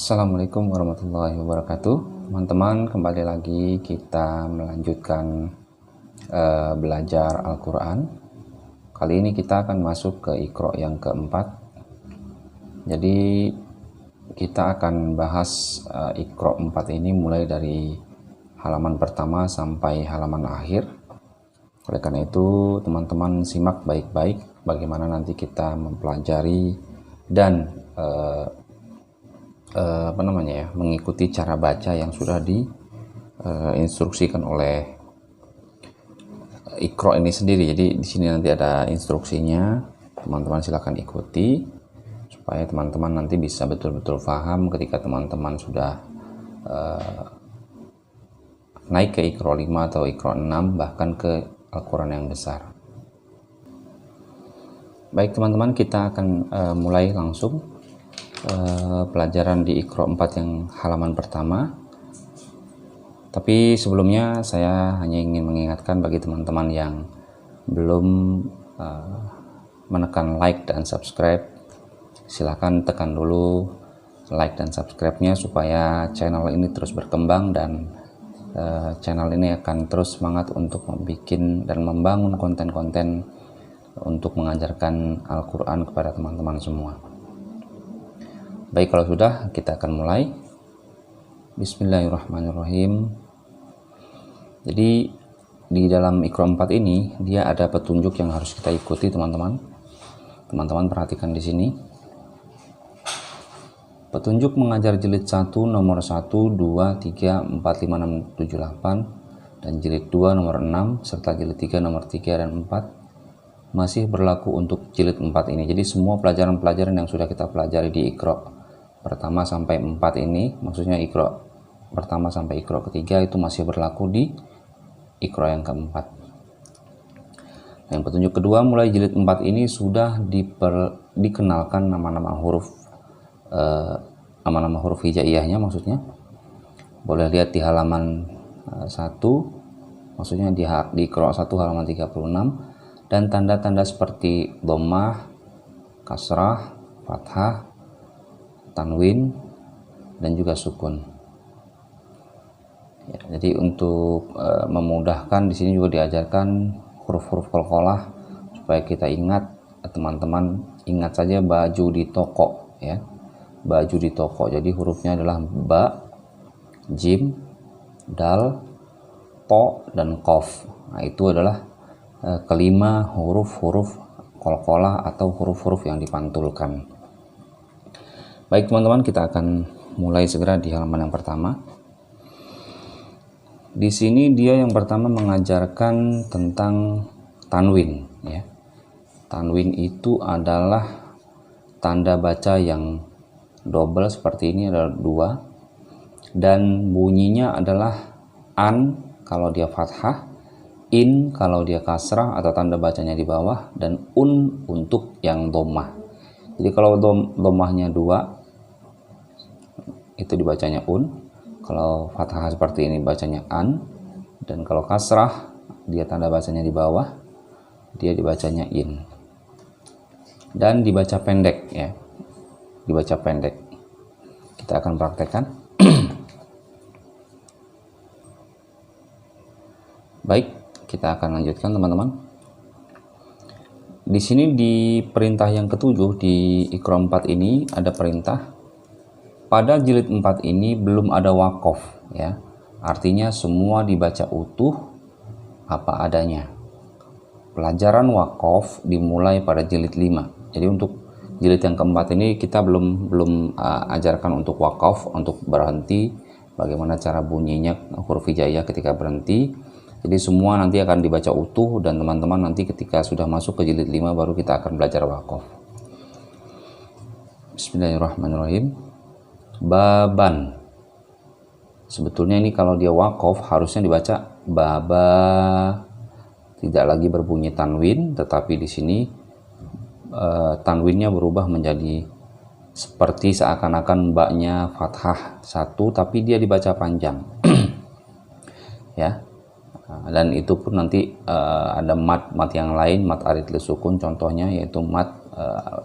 Assalamualaikum warahmatullahi wabarakatuh. Teman-teman, kembali lagi kita melanjutkan belajar Al-Quran. Kali ini kita akan masuk ke Iqra yang keempat. Jadi kita akan bahas Iqra 4 ini mulai dari halaman pertama sampai halaman akhir. Oleh karena itu teman-teman simak baik-baik bagaimana nanti kita mempelajari dan mengikuti cara baca yang sudah diinstruksikan oleh Iqra ini sendiri. Jadi di sini nanti ada instruksinya, teman-teman silakan ikuti supaya teman-teman nanti bisa betul-betul paham ketika teman-teman sudah naik ke Iqra 5 atau Iqra 6, bahkan ke Al-Quran yang besar. Baik teman-teman, kita akan mulai langsung pelajaran di Iqra 4 yang halaman pertama. Tapi sebelumnya saya hanya ingin mengingatkan bagi teman-teman yang belum menekan like dan subscribe, silahkan tekan dulu like dan subscribe-nya supaya channel ini terus berkembang dan channel ini akan terus semangat untuk membuat dan membangun konten-konten untuk mengajarkan Al-Quran kepada teman-teman semua. Baik, kalau sudah, kita akan mulai. Bismillahirrahmanirrahim. Jadi di dalam Iqra 4 ini dia ada petunjuk yang harus kita ikuti, teman-teman. Teman-teman perhatikan di sini. Petunjuk mengajar jilid 1 nomor 1, 2, 3, 4, 5, 6, 7, 8 dan jilid 2 nomor 6 serta jilid 3 nomor 3 dan 4 masih berlaku untuk jilid 4 ini. Jadi semua pelajaran-pelajaran yang sudah kita pelajari di Iqra pertama sampai 4 ini, maksudnya Iqra pertama sampai Iqra ketiga, itu masih berlaku di Iqra yang keempat. Yang petunjuk kedua, mulai jilid 4 ini sudah dikenalkan nama-nama huruf hijaiyahnya, maksudnya boleh lihat di halaman 1, maksudnya di Iqra 1 halaman 36, dan tanda-tanda seperti dhammah, kasrah, fathah, tanwin, dan juga sukun. Ya, jadi untuk memudahkan di sini juga diajarkan huruf-huruf qalqalah supaya kita ingat. Teman-teman ingat saja baju di toko, ya, baju di toko. Jadi hurufnya adalah ba, jim, dal, to, dan qaf. Nah, itu adalah kelima huruf-huruf qalqalah atau huruf-huruf yang dipantulkan. Baik teman-teman, kita akan mulai segera di halaman yang pertama. Di sini dia yang pertama mengajarkan tentang tanwin, ya. Tanwin itu adalah tanda baca yang double seperti ini, ada 2, dan bunyinya adalah an kalau dia fathah, in kalau dia kasrah atau tanda bacanya di bawah, dan un untuk yang dhammah. Jadi kalau dhammahnya 2 itu dibacanya un, kalau fathah seperti ini bacanya an, dan kalau kasrah dia tanda bacanya di bawah, dia dibacanya in. Dan dibaca pendek, ya, dibaca pendek. Kita akan praktekkan. Baik, kita akan lanjutkan teman-teman. Di sini di perintah yang ketujuh di Iqra 4 ini ada perintah. Pada jilid 4 ini belum ada waqaf, ya. Artinya semua dibaca utuh apa adanya. Pelajaran waqaf dimulai pada jilid 5. Jadi untuk jilid yang keempat ini kita belum ajarkan untuk waqaf, untuk berhenti, bagaimana cara bunyinya huruf hijaiyah ketika berhenti. Jadi semua nanti akan dibaca utuh, dan teman-teman nanti ketika sudah masuk ke jilid 5 baru kita akan belajar waqaf. Bismillahirrahmanirrahim. Baban. Sebetulnya ini kalau dia waqaf harusnya dibaca baba, tidak lagi berbunyi tanwin, tetapi di sini tanwinnya berubah menjadi seperti seakan-akan mbaknya fathah 1 tapi dia dibaca panjang. Ya. Dan itu pun nanti ada mat yang lain, mat arid li sukun contohnya, yaitu mat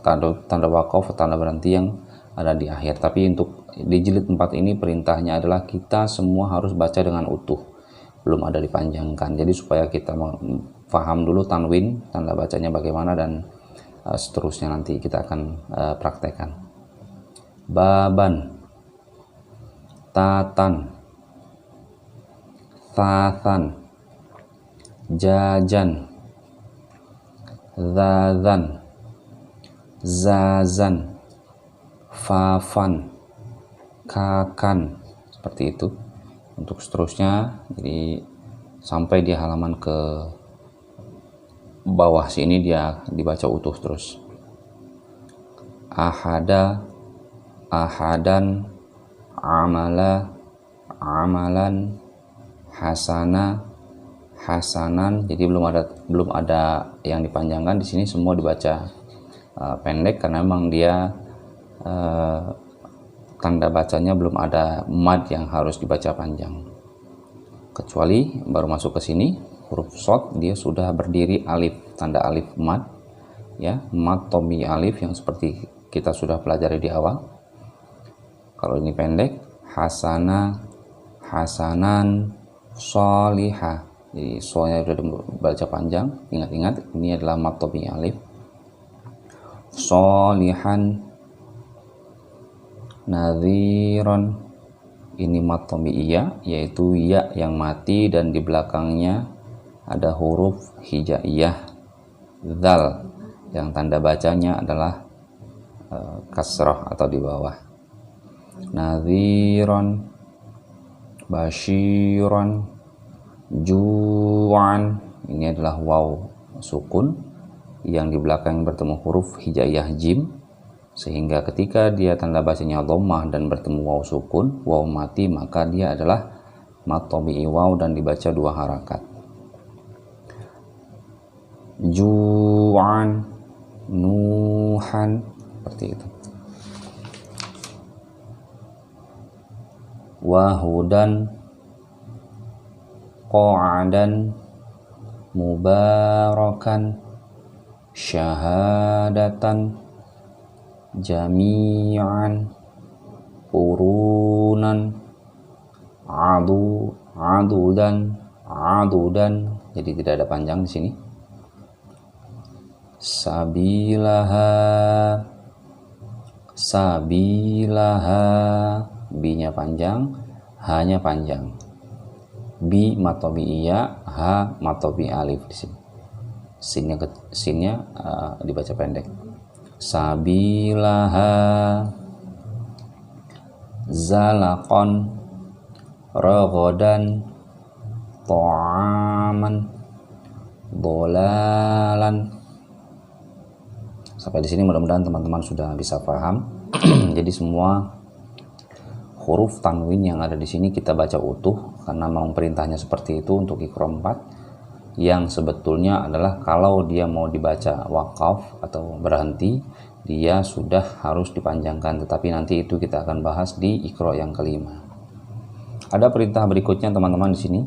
tanda waqaf, tanda berhenti yang ada di akhir. Tapi untuk di jilid 4 ini perintahnya adalah kita semua harus baca dengan utuh, belum ada dipanjangkan. Jadi supaya kita paham dulu tanwin, tanda bacanya bagaimana, dan seterusnya nanti kita akan praktekkan. Baban, tatan, tathan, jajan, zazan, zazan, fafan, kakan, seperti itu. Untuk seterusnya, jadi sampai di halaman ke bawah sini dia dibaca utuh terus. Ahada, ahadan, amala, amalan, hasana, hasanan. Jadi belum ada yang dipanjangkan di sini, semua dibaca pendek karena memang dia tanda bacanya belum ada mad yang harus dibaca panjang. Kecuali baru masuk ke sini huruf shad dia sudah berdiri alif, tanda alif mad, ya, mad tobi alif yang seperti kita sudah pelajari di awal. Kalau ini pendek, hasana, hasanan, sholihah. Jadi soalnya sudah dibaca panjang. Ingat-ingat ini adalah mad tobi alif. Sholihan, nadhiron, ini mad tabi'iyah, yaitu ya yang mati dan di belakangnya ada huruf hijaiyah dzal yang tanda bacanya adalah kasrah atau di bawah. Nadhiron, bashiron, ju'an, ini adalah waw sukun yang di belakang bertemu huruf hijaiyah jim, sehingga ketika dia tanda bacanya dhammah dan bertemu waw sukun, waw mati, maka dia adalah mad tabi'i waw dan dibaca 2 harakat. Ju'an, nuhan, seperti itu. Wahudan, qa'adan, mubarakan, syahadatan, jami'an, urunan, adudan, jadi tidak ada panjang di sini. Sabilaha, bi-nya panjang, ha-nya panjang. Bi mad tabi'iyah, ha mad tabi'i alif di sini. Sinnya dibaca pendek. Sabilaha, zalaqan, raghadan, ta'aman, dolalan. Sampai di sini mudah-mudahan teman-teman sudah bisa paham. Jadi semua huruf tanwin yang ada di sini kita baca utuh karena memang perintahnya seperti itu untuk Iqra 4, yang sebetulnya adalah kalau dia mau dibaca wakaf atau berhenti dia sudah harus dipanjangkan, tetapi nanti itu kita akan bahas di Iqra yang kelima. Ada perintah berikutnya teman-teman di sini,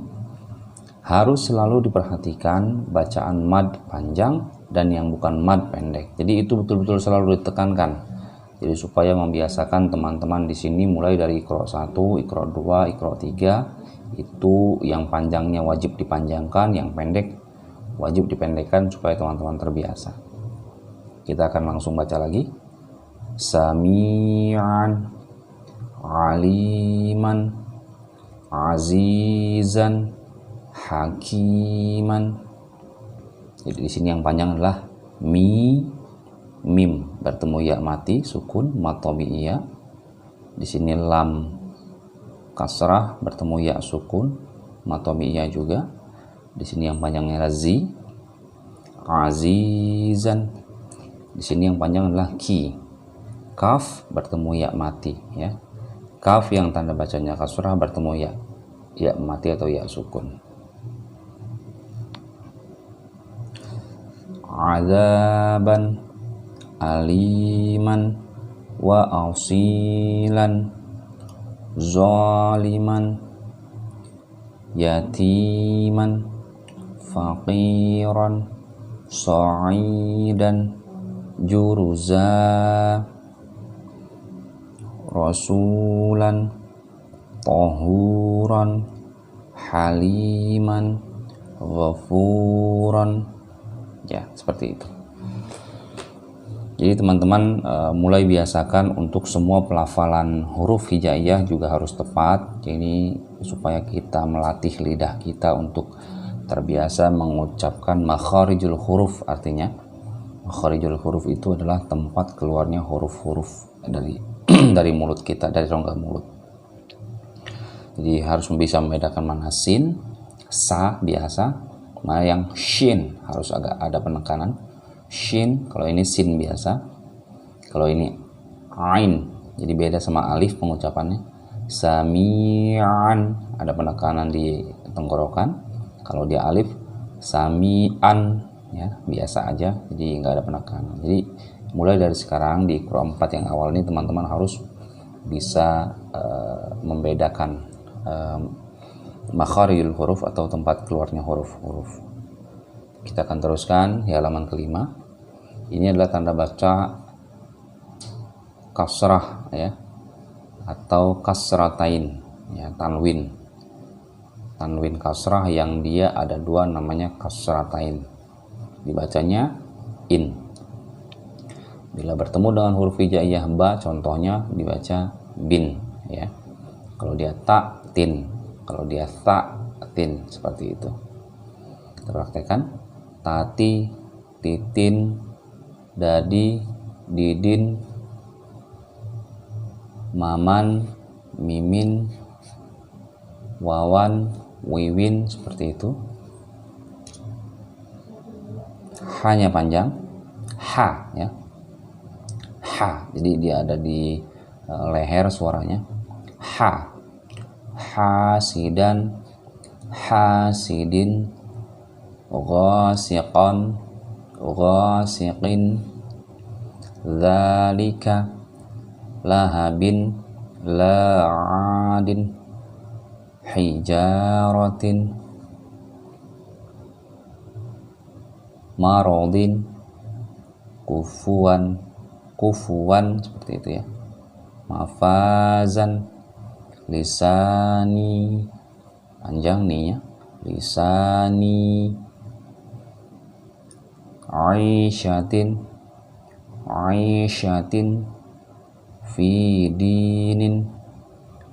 harus selalu diperhatikan bacaan mad panjang dan yang bukan mad pendek. Jadi itu betul-betul selalu ditekankan. Jadi supaya membiasakan teman-teman di sini mulai dari Iqra 1, Iqra 2, Iqra 3 itu yang panjangnya wajib dipanjangkan, yang pendek wajib dipendekkan supaya teman-teman terbiasa. Kita akan langsung baca lagi. Sami'an, aliman, azizan, hakiman. Jadi di sini yang panjang adalah mim bertemu ya mati sukun mad tabi'iyah. Di sini lam kasrah bertemu ya sukun mad tabi'iyah juga. Di sini yang panjangnya razi, azizan. Di sini yang panjang adalah ki. Kaf bertemu ya mati, ya. Kaf yang tanda bacanya kasrah bertemu ya mati atau ya sukun. Azaban, aliman, wa asilan, zaliman, yatiman, faqiran, sa'idan, juruza. rasulan, tahuran, haliman, ghafuran. Ya, seperti itu. Jadi teman-teman mulai biasakan untuk semua pelafalan huruf hijaiyah juga harus tepat. Jadi supaya kita melatih lidah kita untuk terbiasa mengucapkan makharijul huruf. Artinya makharijul huruf itu adalah tempat keluarnya huruf-huruf dari dari mulut kita, dari rongga mulut. Jadi harus bisa membedakan mana sin, sa biasa, mana yang shin harus agak ada penekanan. Shin, kalau ini sin biasa. Kalau ini ain, jadi beda sama alif pengucapannya. Sami'an, ada penekanan di tenggorokan. Kalau dia alif, sami'an, ya biasa aja, jadi nggak ada penekanan. Jadi mulai dari sekarang di Qur'an 4 yang awal ini teman-teman harus bisa membedakan makharijul huruf atau tempat keluarnya huruf-huruf. Kita akan teruskan di halaman kelima. Ini adalah tanda baca kasrah ya, atau kasratain ya, tanwin kasrah yang dia ada dua, namanya kasratain. Dibacanya in. Bila bertemu dengan huruf hijaiyah ba, contohnya dibaca bin ya. Kalau dia ta, tin. Kalau dia tha, tin, seperti itu. Kita praktekkan. Tati, titin, dadi, didin, maman, mimin, wawan, wiwin, seperti itu. Hanya panjang, ha ya, ha, jadi dia ada di leher suaranya. Ha, hasidan, hasidin, ghasiqan, ghasiqin, dzalika, lahabin, la'adin, hijaratin, marodin, kufuan, seperti itu ya. Mafazan, lisani, panjang nih ya, lisani, aisyatin, fi dinin,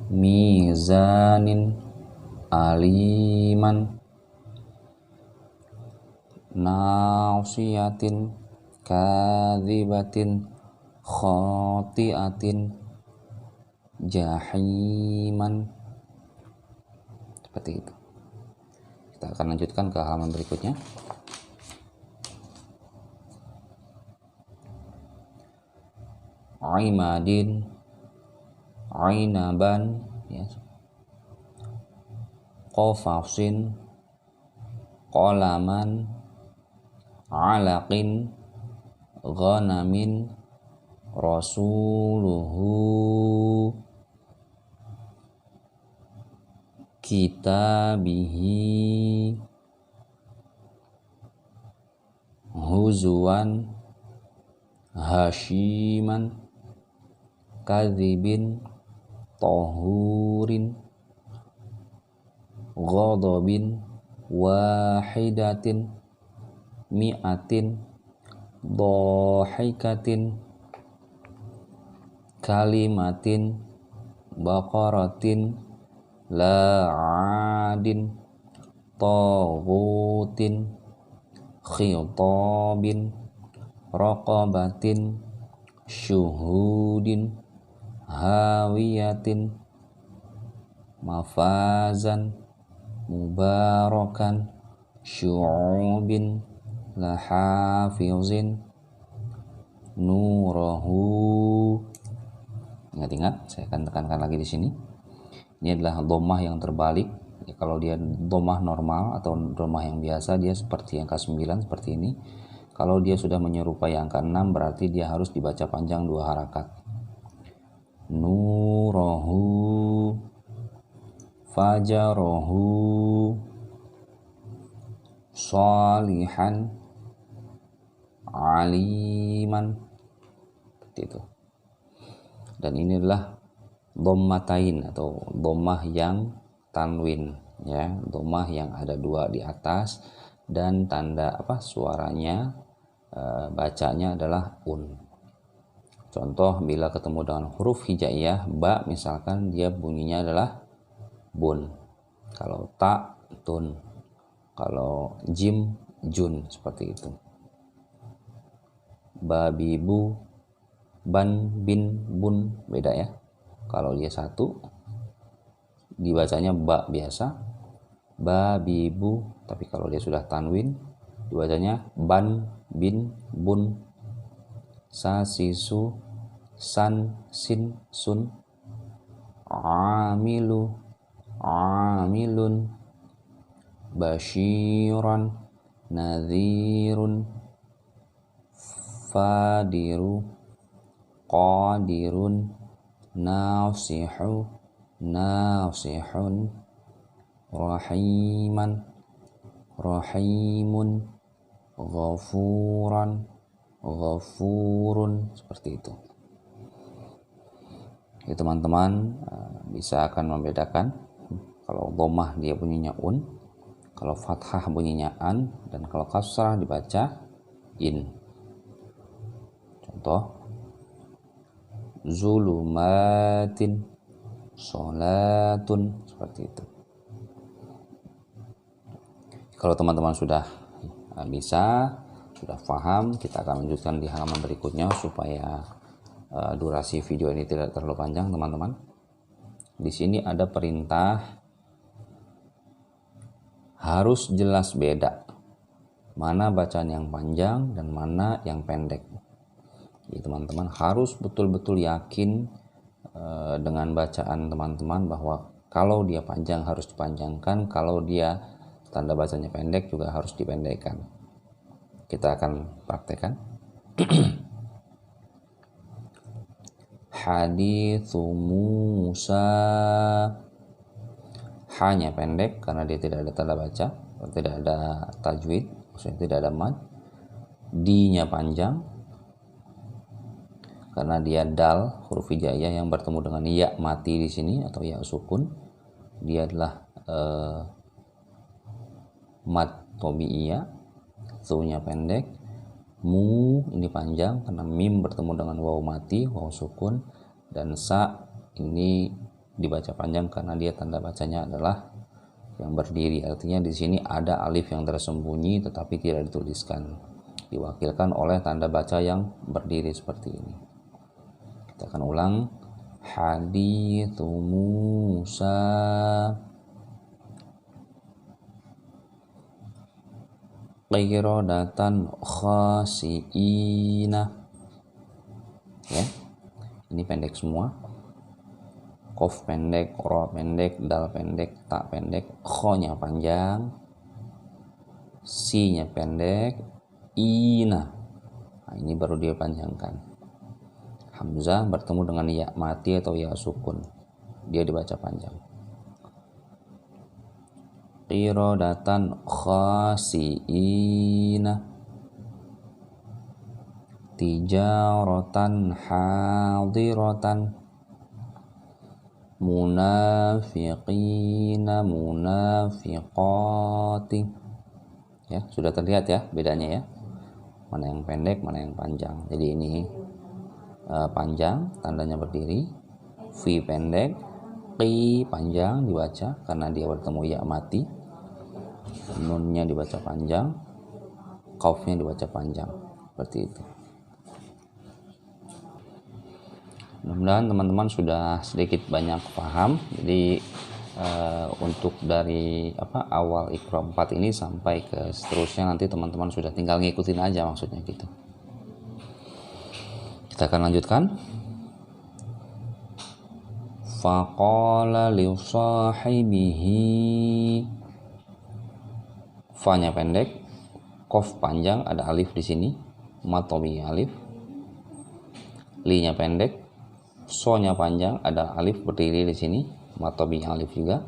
mizanin, aliman, nasiyatin, kadzibatin, khati'atin, jahiman. Seperti itu. Kita akan lanjutkan ke halaman berikutnya. Aimadin, ainaban ya. Qafasin, qalaman, alaqin, ghanamin, rasuluhu, kitabihi, huzuan, hashiman, kadzibin, tahurin, ghadabin, wahidatin, mi'atin, dhahikatin, kalimatin, baqaratin, la'adin, taghutin, khitabin, raqabatin, syuhudin, hawiyatin, mafazan, mubarakan, syu'ubin, lahafizin, nurahu. Ingat-ingat, saya akan tekankan lagi di sini. Ini adalah dhammah yang terbalik. Jadi, kalau dia dhammah normal atau dhammah yang biasa, dia seperti angka 9 seperti ini. Kalau dia sudah menyerupai angka 6, berarti dia harus dibaca panjang 2 harakat. Nurahu, fajarahu, salihan, aliman. Seperti itu. Dan ini adalah dhammatain atau dhammah yang tanwin ya, dhammah yang ada 2 di atas dan tanda suaranya bacanya adalah un. Contoh bila ketemu dengan huruf hijaiyah ba misalkan dia bunyinya adalah bun, kalau ta tun, kalau jim jun, seperti itu. Babibu ban bin bun beda ya, kalau dia satu dibacanya ba biasa, babibu, tapi kalau dia sudah tanwin dibacanya ban bin bun, sasisu san sin sun, amilu amilun, basyiran nadhirun, fadiru qadirun, nasihu nasihun, rahiman rahimun, ghafuran ghafurun, seperti itu. Ya, teman-teman bisa akan membedakan kalau dhammah dia bunyinya un, kalau fathah bunyinya an, dan kalau kasrah dibaca in. Contoh zulumatin sholatun, seperti itu. Kalau teman-teman sudah bisa, sudah paham, kita akan lanjutkan di halaman berikutnya supaya durasi video ini tidak terlalu panjang, teman-teman. Di sini ada perintah harus jelas beda mana bacaan yang panjang dan mana yang pendek. Jadi teman-teman harus betul-betul yakin dengan bacaan teman-teman bahwa kalau dia panjang harus dipanjangkan, kalau dia tanda bacanya pendek juga harus dipendekkan. Kita akan praktekkan. Haditsu Musa, hanya pendek karena dia tidak ada tanda baca, tidak ada tajwid, maksudnya tidak ada mad. D-nya panjang karena dia dal, huruf hijaiyah yang bertemu dengan ya mati di sini atau ya sukun. Dia adalah mad tabi'iyah. Su-nya pendek. Mu ini panjang karena mim bertemu dengan waw mati, waw sukun, dan sa ini dibaca panjang karena dia tanda bacanya adalah yang berdiri. Artinya di sini ada alif yang tersembunyi tetapi tidak dituliskan, diwakilkan oleh tanda baca yang berdiri seperti ini. Kita akan ulang. Haditsu Musa, qiradatan khasiina. Ya, ini pendek semua. Qaf pendek, ra pendek, dal pendek, ta pendek, kho-nya panjang, si-nya pendek, ina. Nah, ini baru dia panjangkan. Hamzah bertemu dengan ya mati atau ya sukun, dia dibaca panjang. Qiradatan khasiina, tijaratan hadiratan, munafiqina munafiqati. Ya, sudah terlihat ya bedanya ya, mana yang pendek mana yang panjang. Jadi ini panjang tandanya berdiri, fi pendek, qi panjang dibaca karena dia bertemu ya mati, nunnya dibaca panjang, qafnya dibaca panjang, seperti itu. Mudah-mudahan teman-teman sudah sedikit banyak paham. Jadi untuk dari awal Iqra 4 ini sampai ke seterusnya nanti teman-teman sudah tinggal ngikutin aja, maksudnya gitu. Kita akan lanjutkan. Faqala li sahibihi, fa-nya pendek, qaf panjang, ada alif di sini, mad tabi'i alif. Li-nya pendek, so-nya panjang, ada alif berdiri di sini, mad tabi'i alif juga.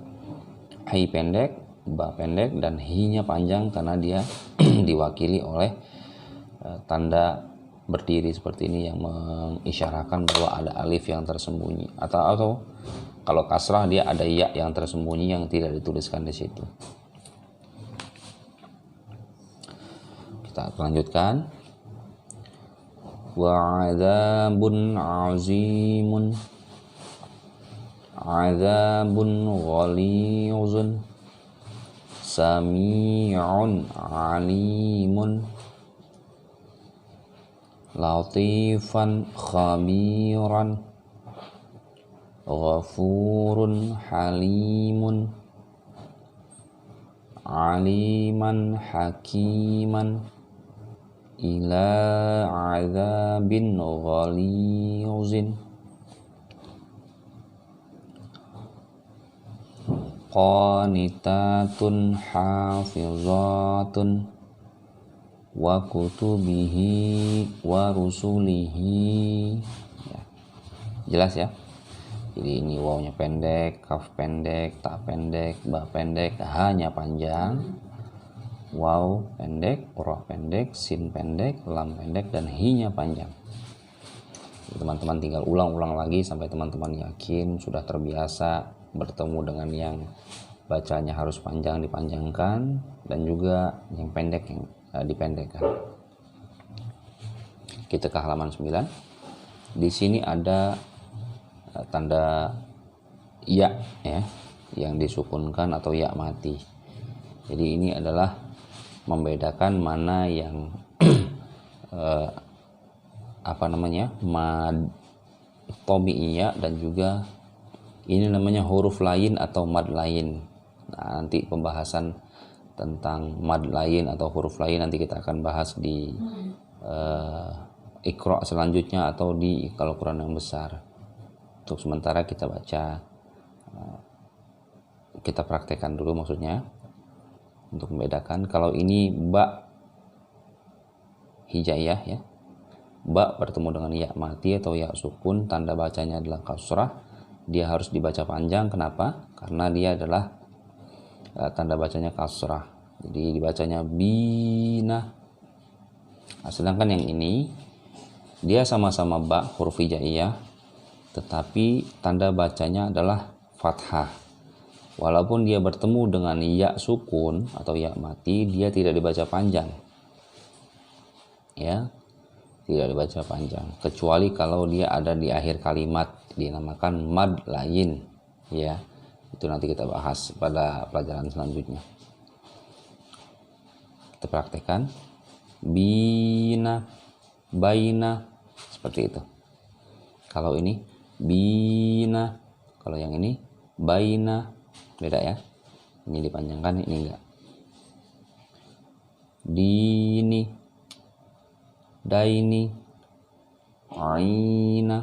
Hai pendek, ba pendek, dan hi-nya panjang karena dia diwakili oleh tanda berdiri seperti ini yang mengisyaratkan bahwa ada alif yang tersembunyi, atau kalau kasrah dia ada ya yang tersembunyi yang tidak dituliskan di situ. Kita lanjutkan. Wa 'adzabun 'azimun, 'adzabun ghaliyuzun, sami'un 'alimun, latifan khabiran, ghafurun halimun, aliman hakiman, ila azabin ghaliyuzin, qanitatun hafizatun, wa kutubihi wa rusulihi. Ya, jelas ya. Jadi ini wawnya pendek, kaf pendek, ta pendek, ba pendek, hanya panjang. Waw pendek, roh pendek, sin pendek, lam pendek, dan hi-nya panjang. Teman-teman tinggal ulang-ulang lagi sampai teman-teman yakin sudah terbiasa bertemu dengan yang bacanya harus panjang dipanjangkan, dan juga yang pendek yang dipendekkan. Kita ke halaman 9. Di sini ada tanda ya yang disukunkan atau ya mati. Jadi ini adalah membedakan mana yang mad tabi'iyah dan juga ini namanya huruf lain atau mad lain. Nah, nanti pembahasan tentang mad lain atau huruf lain nanti kita akan bahas di Iqra selanjutnya atau di Al-Quran yang besar. Untuk sementara kita baca, kita praktekkan dulu maksudnya untuk membedakan. Kalau ini ba hijaiyah ya, ba bertemu dengan ya mati atau ya sukun, tanda bacanya adalah kasrah, dia harus dibaca panjang. Kenapa? Karena dia adalah tanda bacanya kasrah, jadi dibacanya bina. Nah, sedangkan yang ini dia sama-sama ba huruf hijaiyah, tetapi tanda bacanya adalah fathah. Walaupun dia bertemu dengan ya sukun atau ya mati, dia tidak dibaca panjang. Ya, tidak dibaca panjang. Kecuali kalau dia ada di akhir kalimat, dinamakan mad lain. Ya, itu nanti kita bahas pada pelajaran selanjutnya. Kita praktekkan. Bina, baina, seperti itu. Kalau ini bina, kalau yang ini baina, beda ya. Ini dipanjangkan, ini enggak. Dini, daini, aina,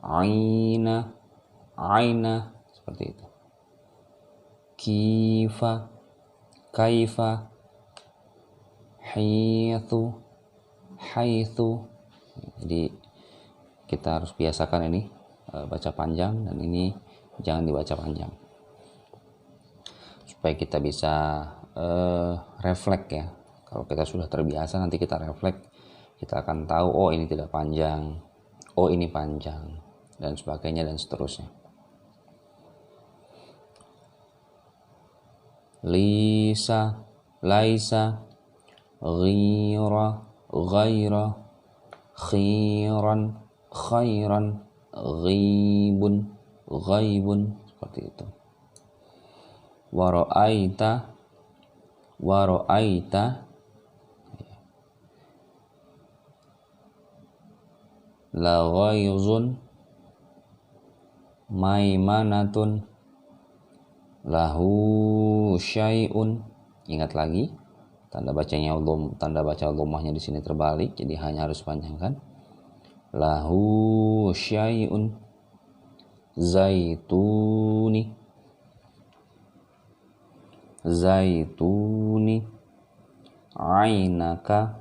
aina, aina, seperti itu. Kifa, kaifa, haitsu, haitsu. Jadi kita harus biasakan ini baca panjang, dan ini jangan dibaca panjang supaya kita bisa refleks ya. Kalau kita sudah terbiasa, nanti kita refleks, kita akan tahu oh ini tidak panjang, oh ini panjang, dan sebagainya dan seterusnya. Lisa, laisa, ghira, ghaira, khiran, khairan, ghibun, ghaibun, seperti itu. Wara'aita, wara'aita, la ghaizun, maimanatun, lahu syai'un. Ingat lagi, tanda baca dhammahnya di sini terbalik, jadi hanya harus panjangkan. Lahu syai'un, zaituni, zaituni, ainaka.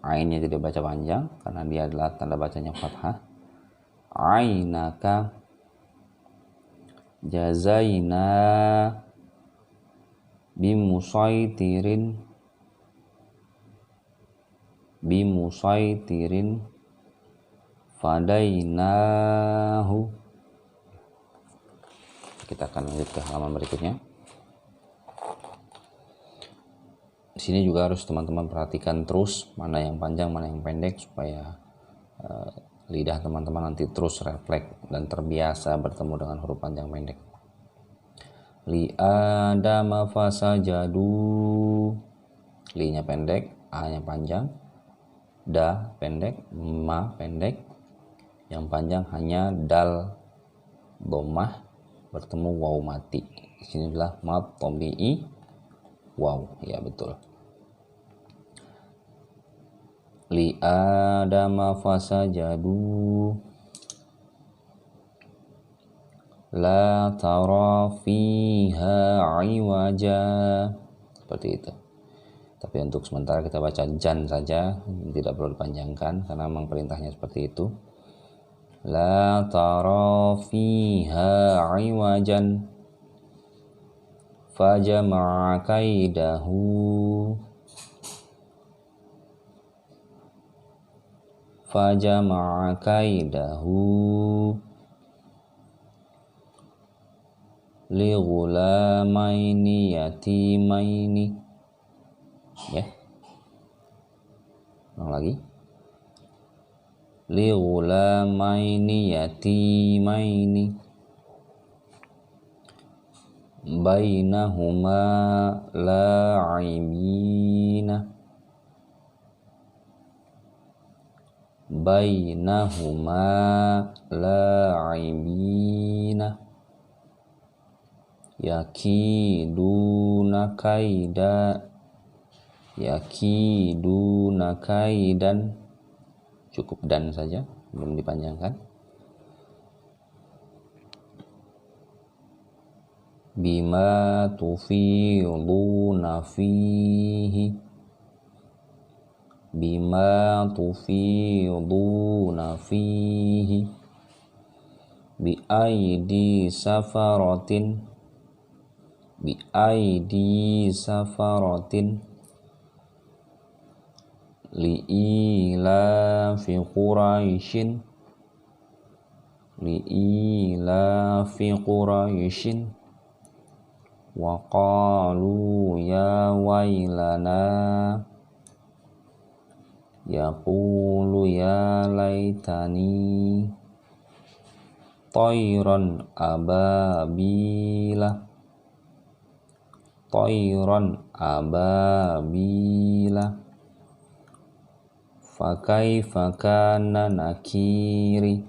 Ainnya tidak baca panjang karena dia adalah tanda bacanya fathah. Ainaka, jazaina bimusaitirin bimusaitirin fadainahu. Kita akan lanjut ke halaman berikutnya. Di sini juga harus teman-teman perhatikan terus mana yang panjang, mana yang pendek, supaya lidah teman-teman nanti terus refleks dan terbiasa bertemu dengan huruf panjang pendek. Li adama fasajadu, li-nya pendek, a-nya panjang, da pendek, ma pendek, yang panjang hanya dal dhammah bertemu waw mati. Di sini adalah mad tabi'i waw, ya betul. Li adama fasajadu la tara fiha iwaja, seperti itu. Tapi untuk sementara kita baca jan saja, tidak perlu dipanjangkan karena memang perintahnya seperti itu. La tara fiha iwajan fajama'a kaidahu li ghulamaini yatimaini. Ya, ulang lagi. Li ghulamaini yatimaini bainahuma la'ibina yakiduna kaidan, cukup dan saja, belum dipanjangkan. Bima tufiduna fihi bi aidi safaratin li'ilafi Quraisyin wa qalu ya wailana yaqulu ya laitani tayran ababila fakaifa kana nakiri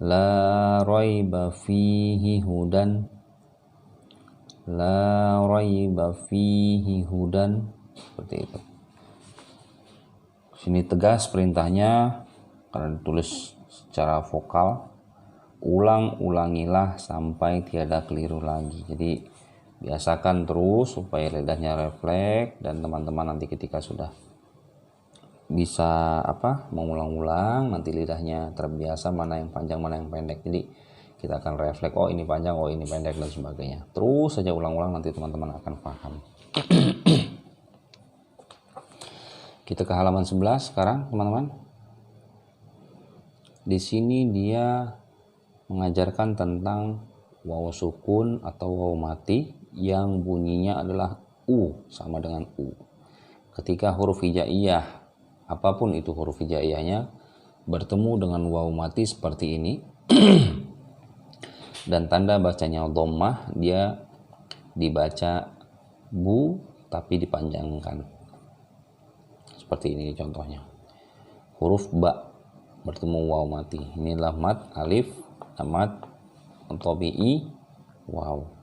la raiba fihi hudan, seperti itu. Sini tegas perintahnya karena ditulis secara vokal. Ulangilah sampai tiada keliru lagi. Jadi biasakan terus supaya lidahnya refleks, dan teman-teman nanti ketika sudah bisa mengulang-ulang, nanti lidahnya terbiasa mana yang panjang mana yang pendek. Jadi kita akan refleks, oh ini panjang, oh ini pendek, dan sebagainya. Terus saja ulang-ulang, nanti teman-teman akan paham. Kita ke halaman 11 sekarang, teman-teman. Di sini dia mengajarkan tentang waw sukun atau waw mati yang bunyinya adalah u, sama dengan u. Ketika huruf hijaiyah, apapun itu huruf hijaiyahnya, bertemu dengan waw mati seperti ini dan tanda bacanya dhammah, dia dibaca bu tapi dipanjangkan. Seperti ini contohnya. Huruf ba bertemu waw mati. Inilah mad alif, mad tabi'i waw.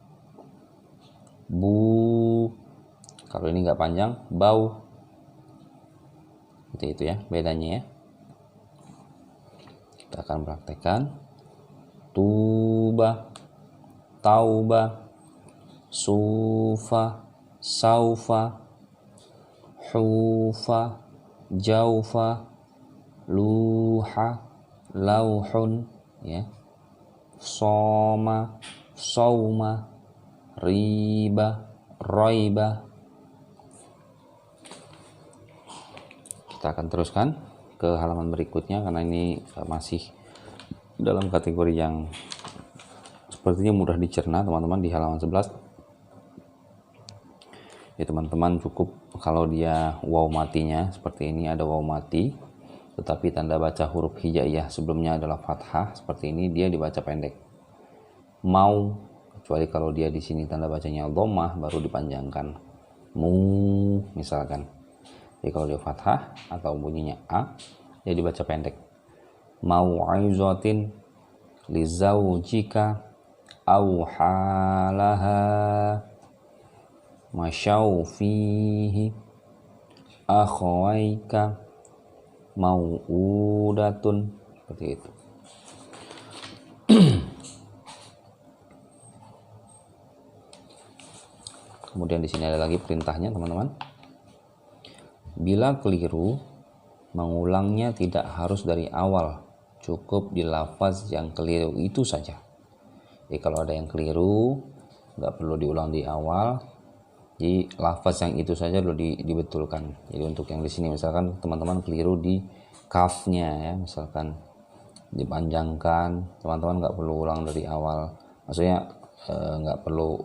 Bu, kalau ini nggak panjang, bau. Seperti itu ya bedanya ya. Kita akan praktekkan. Tuba, tauba, sufa, saufa, hufa, jaufa, luha, lauhun, ya. Soma, sauma, riba, roiba. Kita akan teruskan ke halaman berikutnya karena ini masih dalam kategori yang sepertinya mudah dicerna teman-teman. Di halaman 11 ya teman-teman, cukup kalau dia waw matinya seperti ini, ada waw mati tetapi tanda baca huruf hijaiyah sebelumnya adalah fathah seperti ini, dia dibaca pendek. Mau, kecuali kalau dia di sini tanda bacanya dhammah baru dipanjangkan. Mu misalkan. Jadi kalau dia fathah atau bunyinya a, dia dibaca pendek. Mau'izatin li zaujika au halaha masyau fihi akhawaika mau'udatun, seperti itu. Kemudian di sini ada lagi perintahnya teman-teman. Bila keliru, mengulangnya tidak harus dari awal, cukup di lafaz yang keliru itu saja. Jadi kalau ada yang keliru, nggak perlu diulang di awal. Jadi lafaz yang itu saja dulu dibetulkan. Jadi untuk yang di sini misalkan teman-teman keliru di kafnya ya, misalkan dipanjangkan, teman-teman nggak perlu ulang dari awal. Maksudnya nggak perlu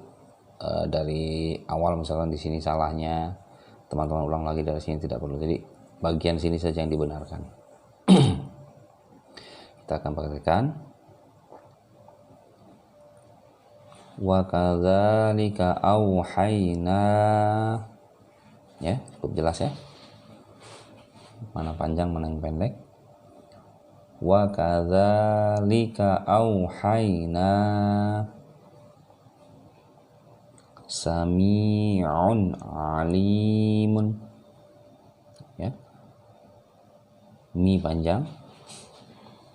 dari awal, misalkan di sini salahnya, teman-teman ulang lagi dari sini, tidak perlu. Jadi bagian sini saja yang dibenarkan. Kita akan praktekkan. Wa kadzalika auhayna, ya cukup jelas ya, mana panjang mana yang pendek. Wa kadzalika auhayna sami'un alimun, ya, mi panjang,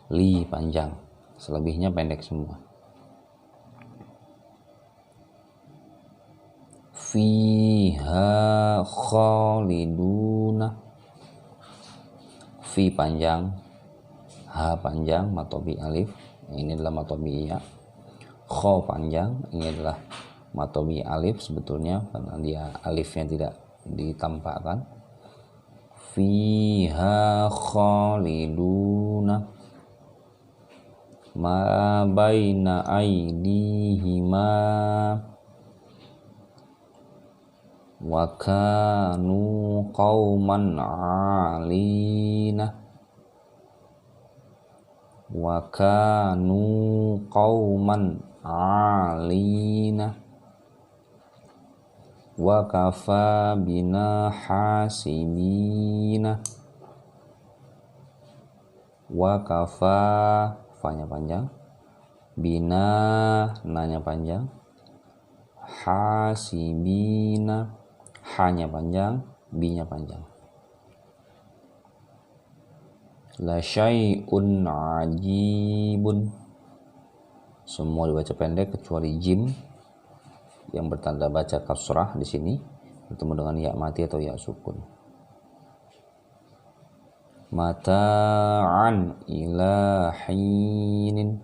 li panjang, selebihnya pendek semua. Fiha khaliduna, fi panjang, ha panjang, matobi alif, ini adalah matobi ya. Kho panjang, ini adalah matobi alif sebetulnya karena dia alifnya tidak ditampakkan. Fiha khaliduna ma baina aydihima wa kanu qauman alina, wa kanu qauman alina, wa kafa bina hasibina, wa kafa, fa-nya panjang, bina, na-nya panjang, hasibina, ha-nya panjang, bi-nya panjang. La syai'un ajibun, semua dibaca pendek kecuali jim yang bertanda baca kasrah di sini bertemu dengan ya mati atau ya sukun. Mata'an ila hinin,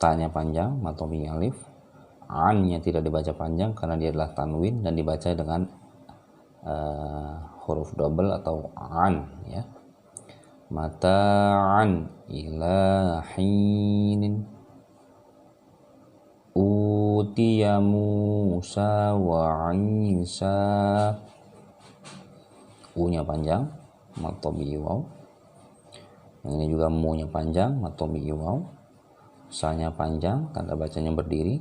ta-nya panjang, matomi alif, an-nya tidak dibaca panjang karena dia adalah tanwin dan dibaca dengan huruf double atau an ya. Mata'an ila hinin utiya Musa wa Isa, u-nya panjang, matobi waw. Yang ini juga mu-nya panjang, matobi waw. Sa-nya panjang, tanda bacanya berdiri.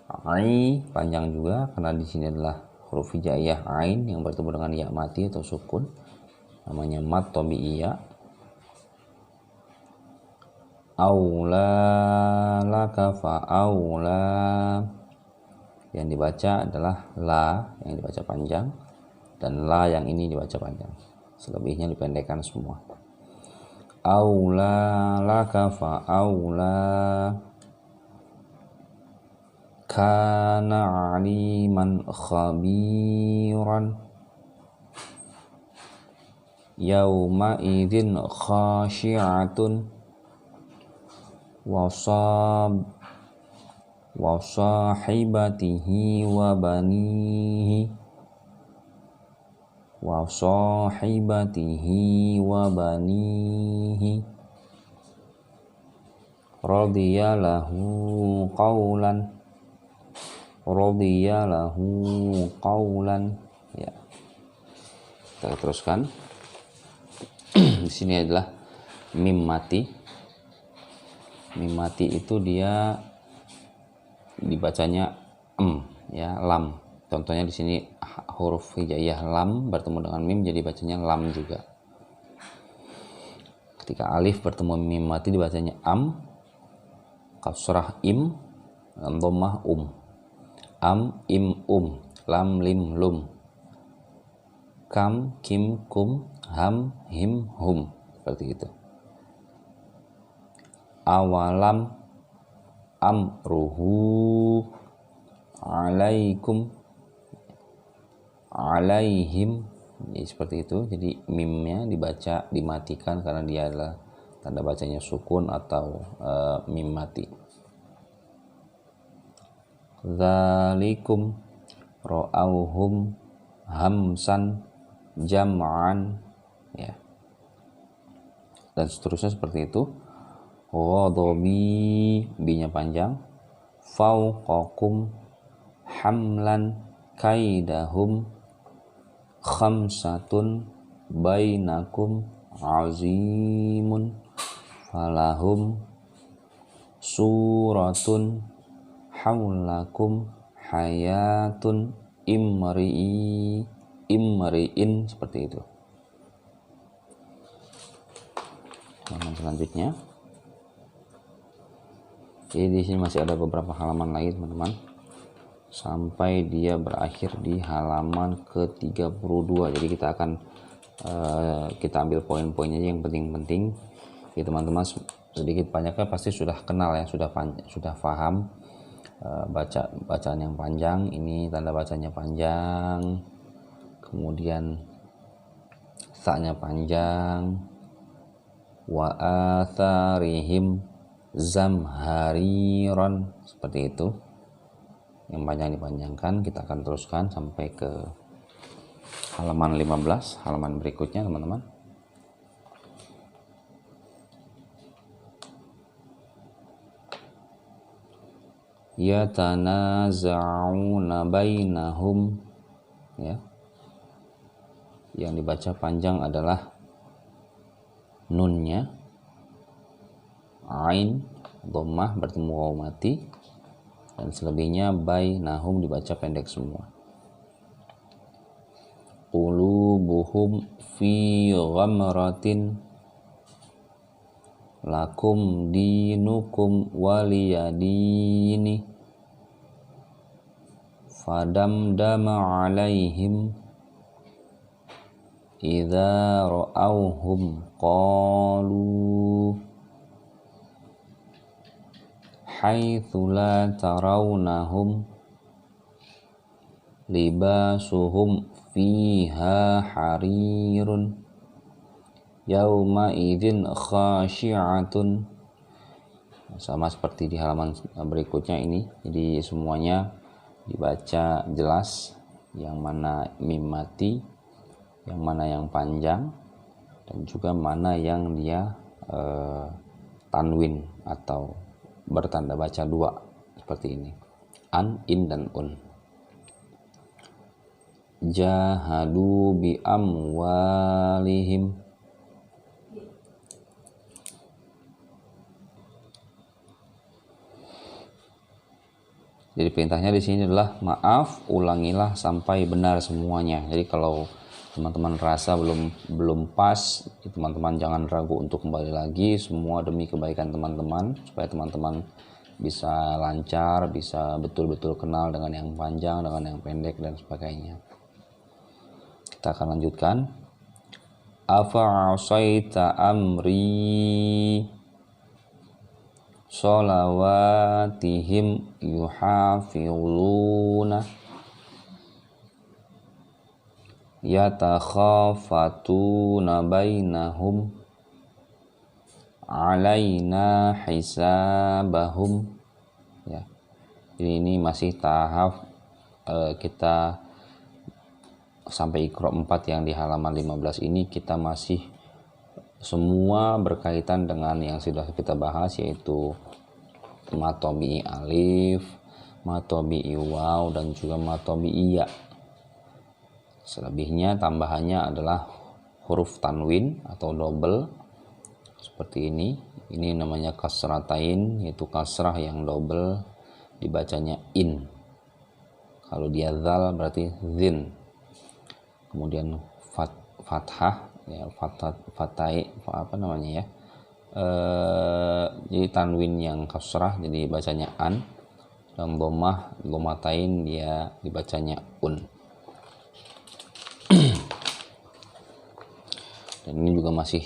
Ai panjang juga karena di sini adalah huruf hijaiyah ain yang bertemu dengan ya mati atau sukun, namanya mat tabi'iyah. Aula laka fa aula, yang dibaca adalah la yang dibaca panjang dan la yang ini dibaca panjang, selebihnya dipendekkan semua. Aula laka fa aula kana aliman khabiran yauma idzin khashi'atun wa sahibatihi wa banihi wa sahibatihi wa banihi radiya lahu qawlan. Ya, kita teruskan. Di sini adalah mim mati. Mim mati itu dia dibacanya ya, lam. Contohnya di sini huruf hijaiyah lam bertemu dengan mim jadi bacanya lam juga. Ketika alif bertemu mim mati dibacanya am, kasrah im, dhammah am im lam lim lum, kam kim kum, ham him hum, seperti itu. Awalam amruhu alaikum alaihim, ya, seperti itu. Jadi mimnya dibaca dimatikan karena dia adalah tanda bacanya sukun atau mim mati. Dzalikum ra'auhum hamsan jam'an, ya, dan seterusnya seperti itu. Ghadabi, bi-nya panjang. Fauqakum hamlan kaidahum khamsatun bainakum azimun falahum suratun haulakum hayatun imri'in, seperti itu. Halaman selanjutnya. Jadi di sini masih ada beberapa halaman lagi, teman-teman, sampai dia berakhir di halaman ke-32. Jadi kita akan kita ambil poin-poinnya yang penting-penting. Jadi teman-teman sedikit banyaknya pasti sudah kenal ya, sudah paham bacaan yang panjang. Ini tanda bacanya panjang, kemudian sa-nya panjang, wa atharihim zamhariron, seperti itu. Yang panjang dipanjangkan. Kita akan teruskan sampai ke halaman 15, halaman berikutnya, teman-teman. Yatanaza'una bainahum, ya. Yang dibaca panjang adalah nunnya, ain dhammah bertemu waw mati, dan selebihnya bainahum dibaca pendek semua. Qulubuhum fi ghamratin lakum dinukum waliyadini fadamdama alaihim idza ra'awhum qalu haitsu la tarawnahum libasuhum fiha harirun yauma idzin khashi'atun. Sama seperti di halaman berikutnya ini. Jadi semuanya dibaca jelas, yang mana mim mati, yang mana yang panjang, dan juga mana yang dia tanwin atau bertanda baca dua, seperti ini, an, in, dan un. Jahadu bi amwalihim, jadi perintahnya di sini adalah maaf, ulangilah sampai benar semuanya. Jadi kalau teman-teman rasa belum pas, teman-teman jangan ragu untuk kembali lagi. Semua demi kebaikan teman-teman, supaya teman-teman bisa lancar, bisa betul-betul kenal dengan yang panjang, dengan yang pendek, dan sebagainya. Kita akan lanjutkan. Afa'asaita amri sholawatihim yuhafizuna yatakhafatuna bainahum alaina hisabahum, ya. Jadi ini masih tahap kita sampai Iqra 4 yang di halaman 15 ini kita masih semua berkaitan dengan yang sudah kita bahas, yaitu matobi'i alif, matobi'i waw, dan juga matobi'i ya. Selebihnya tambahannya adalah huruf tanwin atau double seperti ini. Ini namanya kasratain, yaitu kasrah yang double dibacanya in. Kalau dia zal berarti zin. Kemudian fathah ya, fatai apa namanya ya, jadi tanwin yang kasrah jadi bacanya an, dan domatain dia dibacanya un. Dan ini juga masih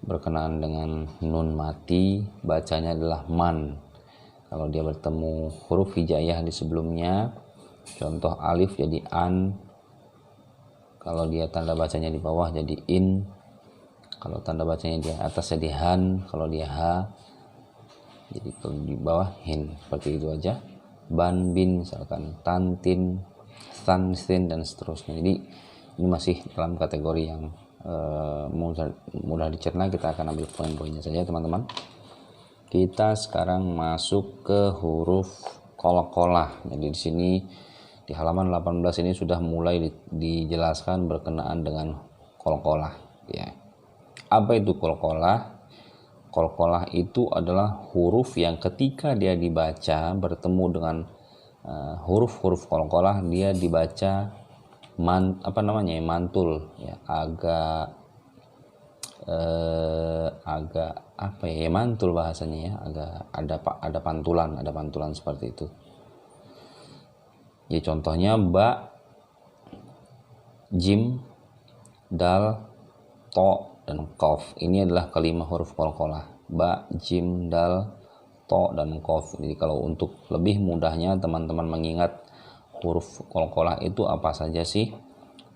berkenaan dengan nun mati, bacanya adalah man. Kalau dia bertemu huruf hijaiyah di sebelumnya, contoh alif jadi an, kalau dia tanda bacanya di bawah jadi in, kalau tanda bacanya di atas jadi han, kalau dia ha jadi kalau di bawah hin. Seperti itu aja. Ban, bin, misalkan tantin, tansin, dan seterusnya. Jadi ini masih dalam kategori yang mudah dicerna. Kita akan ambil poin-poinnya saja, teman-teman. Kita sekarang masuk ke huruf qalqalah. Jadi di sini di halaman 18 ini sudah mulai dijelaskan berkenaan dengan qalqalah ya. Apa itu qalqalah? Qalqalah itu adalah huruf yang ketika dia dibaca bertemu dengan huruf-huruf qalqalah, dia dibaca mantul ya, agak apa ya, mantul bahasanya ya, agak ada pantulan seperti itu. Ya, contohnya ba, jim, dal, to, dan qaf. Ini adalah kelima huruf qalqalah. Ba, jim, dal, to, dan qaf. Jadi kalau untuk lebih mudahnya teman-teman mengingat huruf qalqalah itu apa saja sih?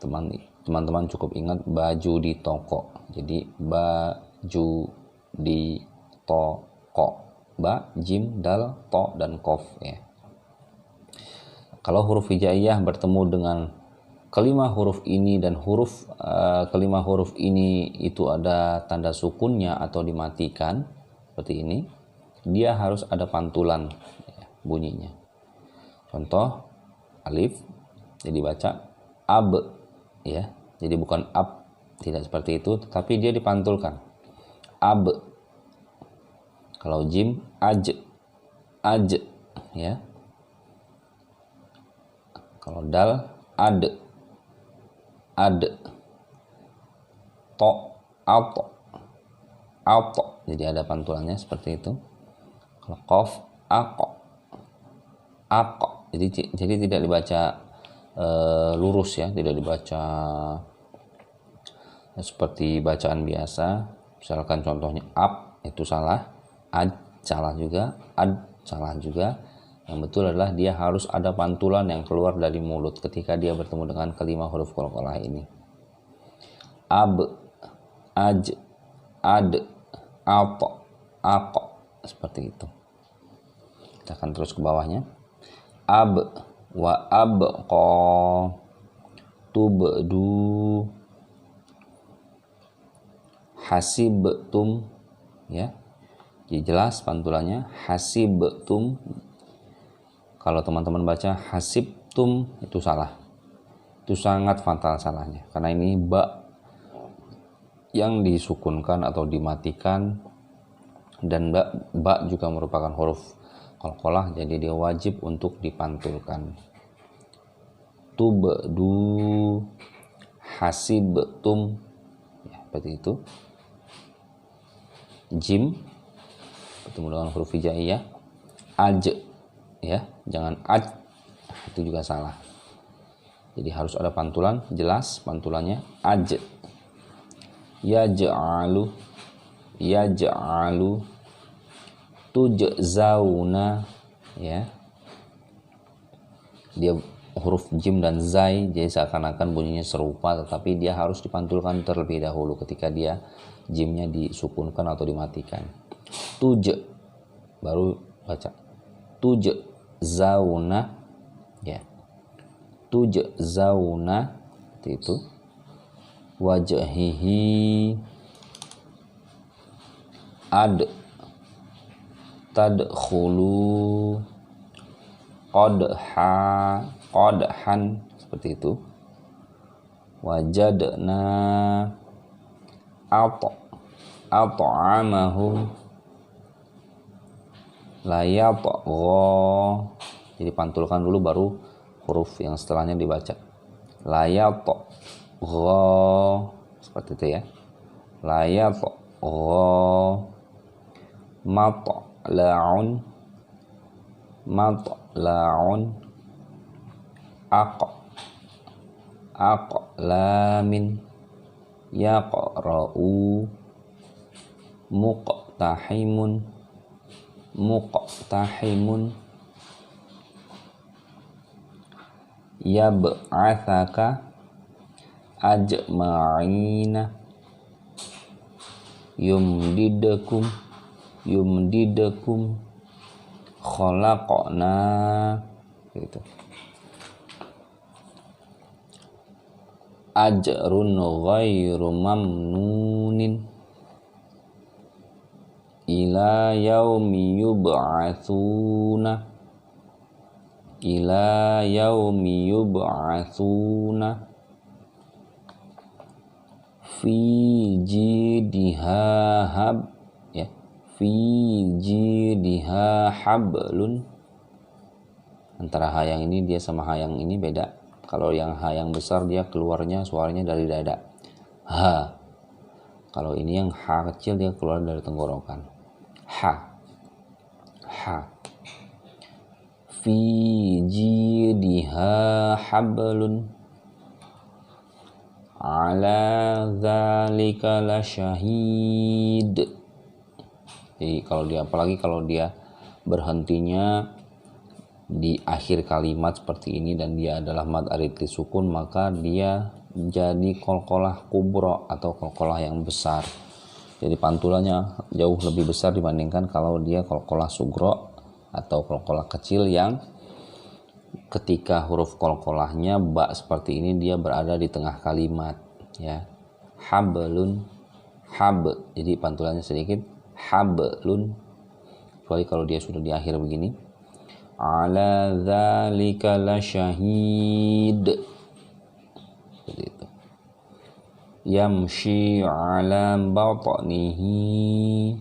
Teman-teman cukup ingat baju di toko. Jadi baju di toko. Ba, jim, dal, to, dan qaf ya. Kalau huruf hijaiyah bertemu dengan kelima huruf ini dan kelima huruf ini itu ada tanda sukunnya atau dimatikan seperti ini, dia harus ada pantulan ya, bunyinya. Contoh alif jadi baca ab ya. Jadi bukan ab, tidak seperti itu, tetapi dia dipantulkan. Ab. Kalau jim aj ya. Kalau dal ad, to, auto, jadi ada pantulannya seperti itu. Kalau qaf, ako, jadi tidak dibaca lurus ya, tidak dibaca seperti bacaan biasa. Misalkan contohnya ab itu salah, ad salah juga, ad salah juga. Yang betul adalah dia harus ada pantulan yang keluar dari mulut ketika dia bertemu dengan kelima huruf qalqalah ini. Ab, aj, ad, auto, ako, seperti itu. Kita akan terus ke bawahnya. Ab, wa abqa, tubdu, hasibtum ya. Jadi jelas pantulannya hasibtum. Kalau teman-teman baca hasibtum itu salah. Itu sangat fatal salahnya. Karena ini ba yang disukunkan atau dimatikan, dan ba juga merupakan huruf qalqalah, jadi dia wajib untuk dipantulkan. Tubdu, hasibtum ya, seperti itu. Jim bertemu dengan huruf hijaiyah. Aj ya, jangan aj, itu juga salah. Jadi harus ada pantulan, jelas pantulannya aj. Yaj'alu, tujzauna ya. Dia huruf jim dan zai, jadi seakan-akan bunyinya serupa, tetapi dia harus dipantulkan terlebih dahulu ketika dia jimnya disukunkan atau dimatikan. Tuj, baru baca tuj zauna ya. tujzauna, seperti itu. Wajhihi tadkhulu qadhan, seperti itu. Wajadna at'amahum layatgha. Jadi pantulkan dulu baru huruf yang setelahnya dibaca. Layatgha, seperti itu ya. Layatgha. Matla'un aqlamin yaqra'u muqtahimun yab'athaka ajma'ina yumdidakum khalaqna, gitu. Ajrun ghairu mamnunin ila yaumi yub'atsuna fi jidha hablun. Antara ha yang ini dia sama ha yang ini beda. Kalau yang ha yang besar dia keluarnya suaranya dari dada, ha. Kalau ini yang ha kecil dia keluar dari tenggorokan, ha. Fi jidha hablun ala dzalika lasyahid. Jadi apalagi kalau dia berhentinya di akhir kalimat seperti ini dan dia adalah mad arid li sukun, maka dia jadi qalqalah kubra atau qalqalah yang besar. Jadi pantulannya jauh lebih besar dibandingkan kalau dia qalqalah sugro atau qalqalah kecil yang ketika huruf qalqalahnya ba seperti ini dia berada di tengah kalimat, ya. Hablun, jadi pantulannya sedikit hablun. Kecuali kalau dia sudah di akhir begini, ala dzalika lasyahid, seperti itu. Yamshi ala batnihi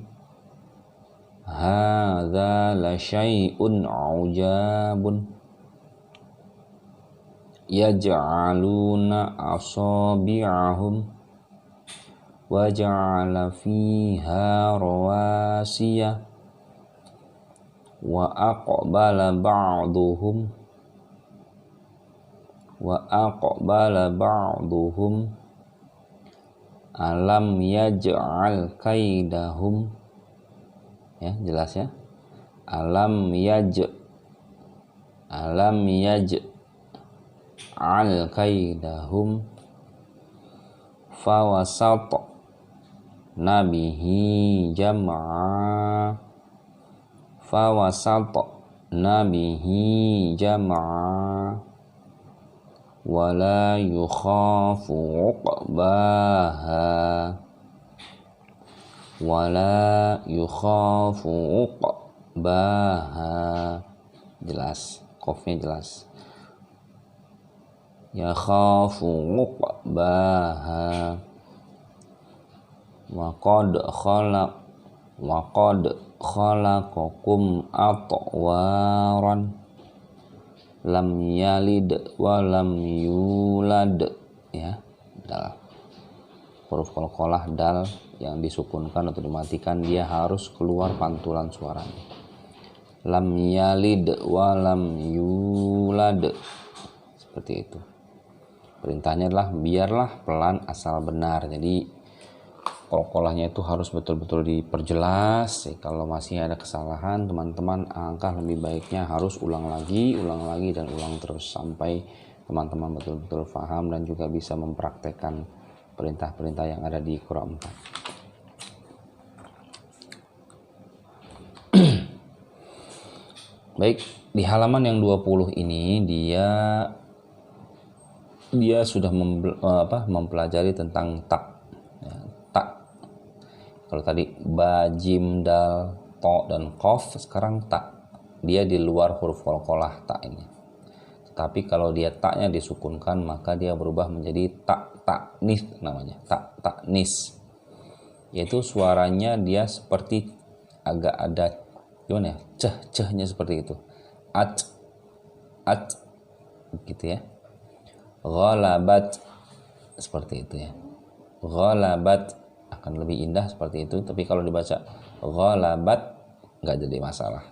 hadza la syai'un ujabun yaj'aluna asabi'ahum wa ja'ala fiha rawasiya wa aqbala ba'duhum alam yaj'al kaidahum, ya, jelas ya. Alam yaj'al kaidahum fawasat nabihi jam'a wala yukhafu uqbaha, jelas, qafnya jelas. Yakhafu uqbaha wa qad khalaqakum atwaran lam yalid wa lam yulad, ya. Dal, huruf qalqalah dal yang disukunkan atau dimatikan dia harus keluar pantulan suaranya. Lam yalid wa lam yulad, seperti itu. Perintahnya adalah biarlah pelan asal benar. Jadi qalqalahnya itu harus betul-betul diperjelas. Kalau masih ada kesalahan, teman-teman angka lebih baiknya harus ulang lagi dan ulang terus sampai teman-teman betul-betul paham dan juga bisa mempraktekkan perintah-perintah yang ada di Qur'an 4. Baik, di halaman yang 20 ini dia dia sudah mempelajari tentang tak. Ya, tak. Kalau tadi ba, jim, dal, to, dan qaf, sekarang tak. Dia di luar huruf qalqalah tak ini. Tapi kalau dia taknya disukunkan, maka dia berubah menjadi taknis namanya. Taknis. Yaitu suaranya dia seperti agak ada gimana ya? Cehnya seperti itu. At gitu ya. Ghalabat seperti itu ya. Ghalabat akan lebih indah seperti itu, tapi kalau dibaca ghalabat nggak jadi masalah.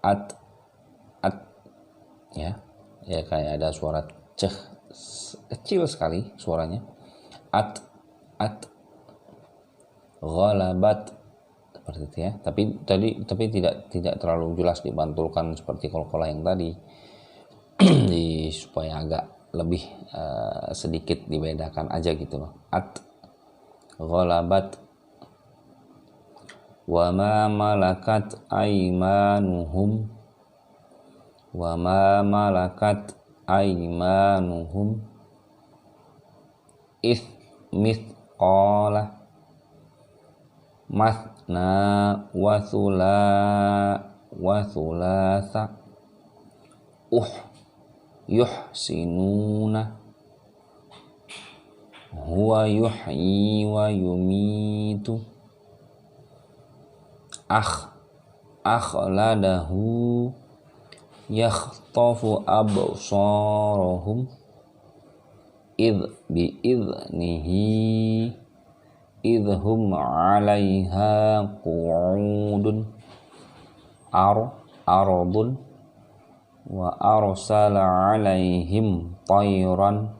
At ya kayak ada suara ceh kecil sekali suaranya. At ghalabat seperti itu ya. Tapi tidak terlalu jelas dibantulkan seperti qalqalah yang tadi. Supaya agak lebih sedikit dibedakan aja gitu loh. At ghalabat wa ma malakat aymanuhum mithqala mathna wa thulatha yuhsinuna huwa yuhyi wa yumitu akhladahu yakhtafu absarahum biidnihi idhum 'alaiha qu'udun aradun wa arsala 'alaihim tayran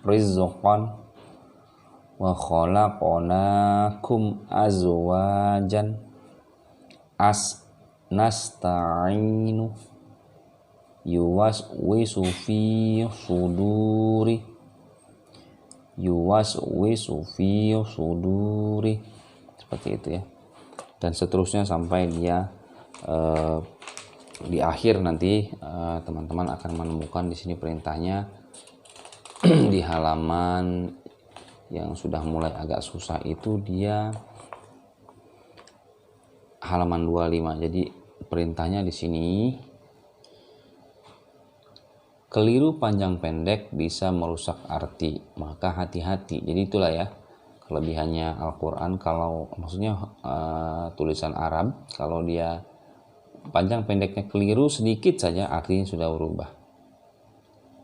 rizqan wa khalaqnakum azwajan nasta'inu yuwaswisu fi suduri seperti itu ya, dan seterusnya sampai dia di akhir nanti teman-teman akan menemukan di sini perintahnya di halaman yang sudah mulai agak susah itu dia halaman 25. Jadi perintahnya di sini, keliru panjang pendek bisa merusak arti, maka hati-hati. Jadi itulah ya kelebihannya Al-Quran. Kalau maksudnya tulisan Arab, kalau dia panjang pendeknya keliru sedikit saja artinya sudah berubah.